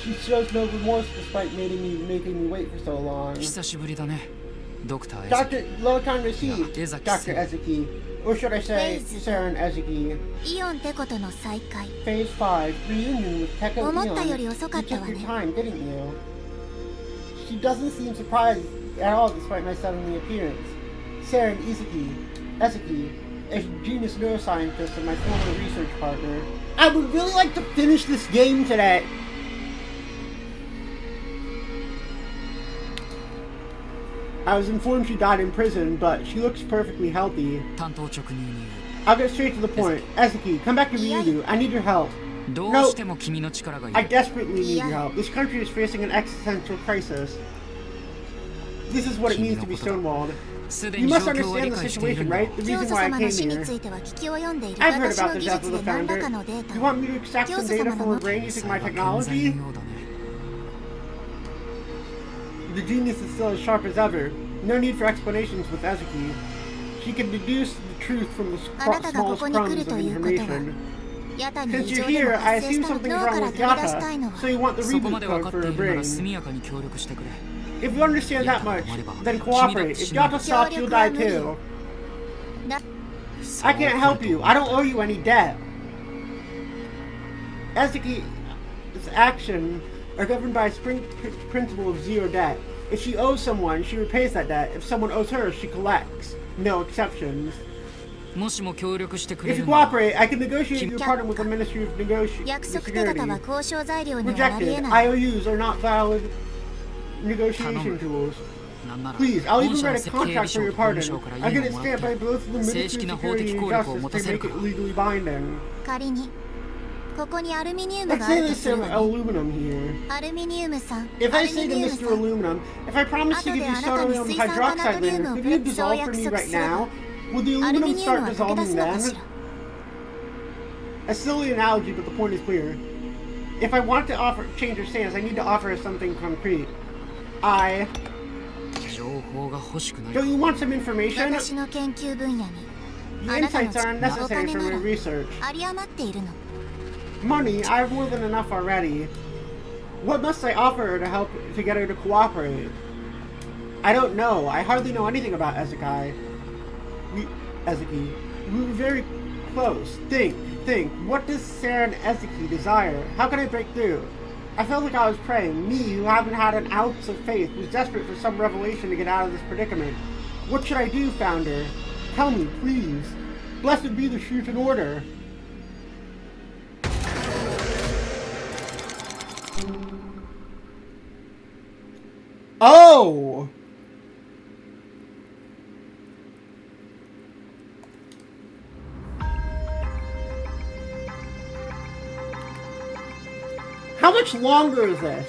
She shows no remorse despite making me wait for so long. Dr. Long time no see, Dr. Ezuki. Or should I say, Saren Ezuki. Phase 5, reunion with Teko Eon. You took your time, didn't you? She doesn't seem surprised at all despite my sudden appearance. Saren Ezuki, a genius neuroscientist and my former research partner. I would really like to finish this game today. I was informed she died in prison, but she looks perfectly healthy. I'll get straight to the point. Ezuki, come back to Ryugu. I need your help. No, I desperately need your help. This country is facing an existential crisis. This is what it means to be stonewalled. You must understand the situation, right? The reason why I came here. I've heard about the death of the founder. You want me to extract some data from her brain using my technology? The genius is still as sharp as ever. No need for explanations with Ezuki. She can deduce the truth from the smallest crumbs of information. Since you're here, I assume something's wrong with Yata, so you want the reboot code for her brain. If you understand that much, then cooperate. If Yata stops, you'll die too. I can't help you. I don't owe you any debt. Ezuki's actions are governed by a principle of zero debt. If she owes someone, she repays that debt. If someone owes her, she collects. No exceptions. If you cooperate, I can negotiate your pardon with the Ministry of Security. Rejected. IOUs are not valid negotiation tools. Please, I'll even write a contract for your pardon. I get it stamped by both the Ministry of Security and Justice to make it legally binding. Let's say there's some aluminum here. If I say to Mr. Aluminum, if I promise to give you sodium hydroxide later, could you dissolve for me right now? Will the aluminum start dissolving then? A silly analogy, but the point is clear. If I want to change her stance, I need to offer her something concrete. Don't you want some information? Your insights are unnecessary for my research. Money, I have more than enough already. What must I offer her to get her to cooperate? I don't know. I hardly know anything about Ezuki. We were very close. Think. What does Saren Ezuki desire? How can I break through? I felt like I was praying. Me, who haven't had an ounce of faith, was desperate for some revelation to get out of this predicament. What should I do, Founder? Tell me, please. Blessed be the truth and order. Oh! How much longer is this?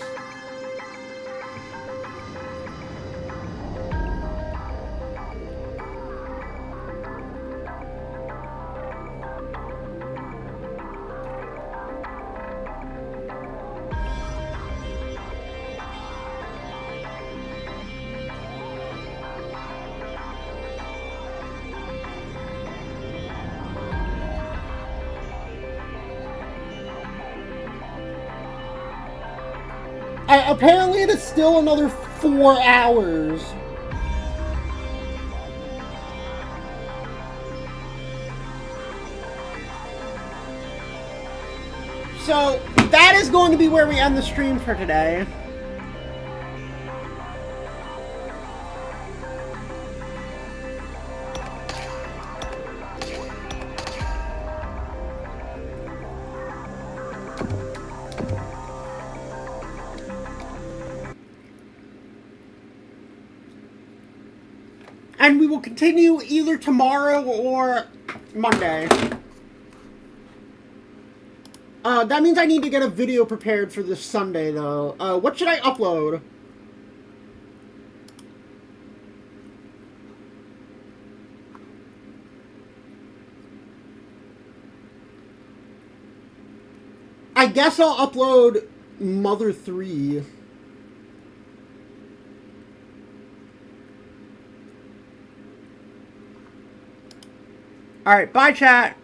Apparently it is still another 4 hours. So, that is going to be where we end the stream for today. And we will continue either tomorrow or Monday. That means I need to get a video prepared for this Sunday, though. What should I upload? I guess I'll upload Mother 3. Alright, bye chat.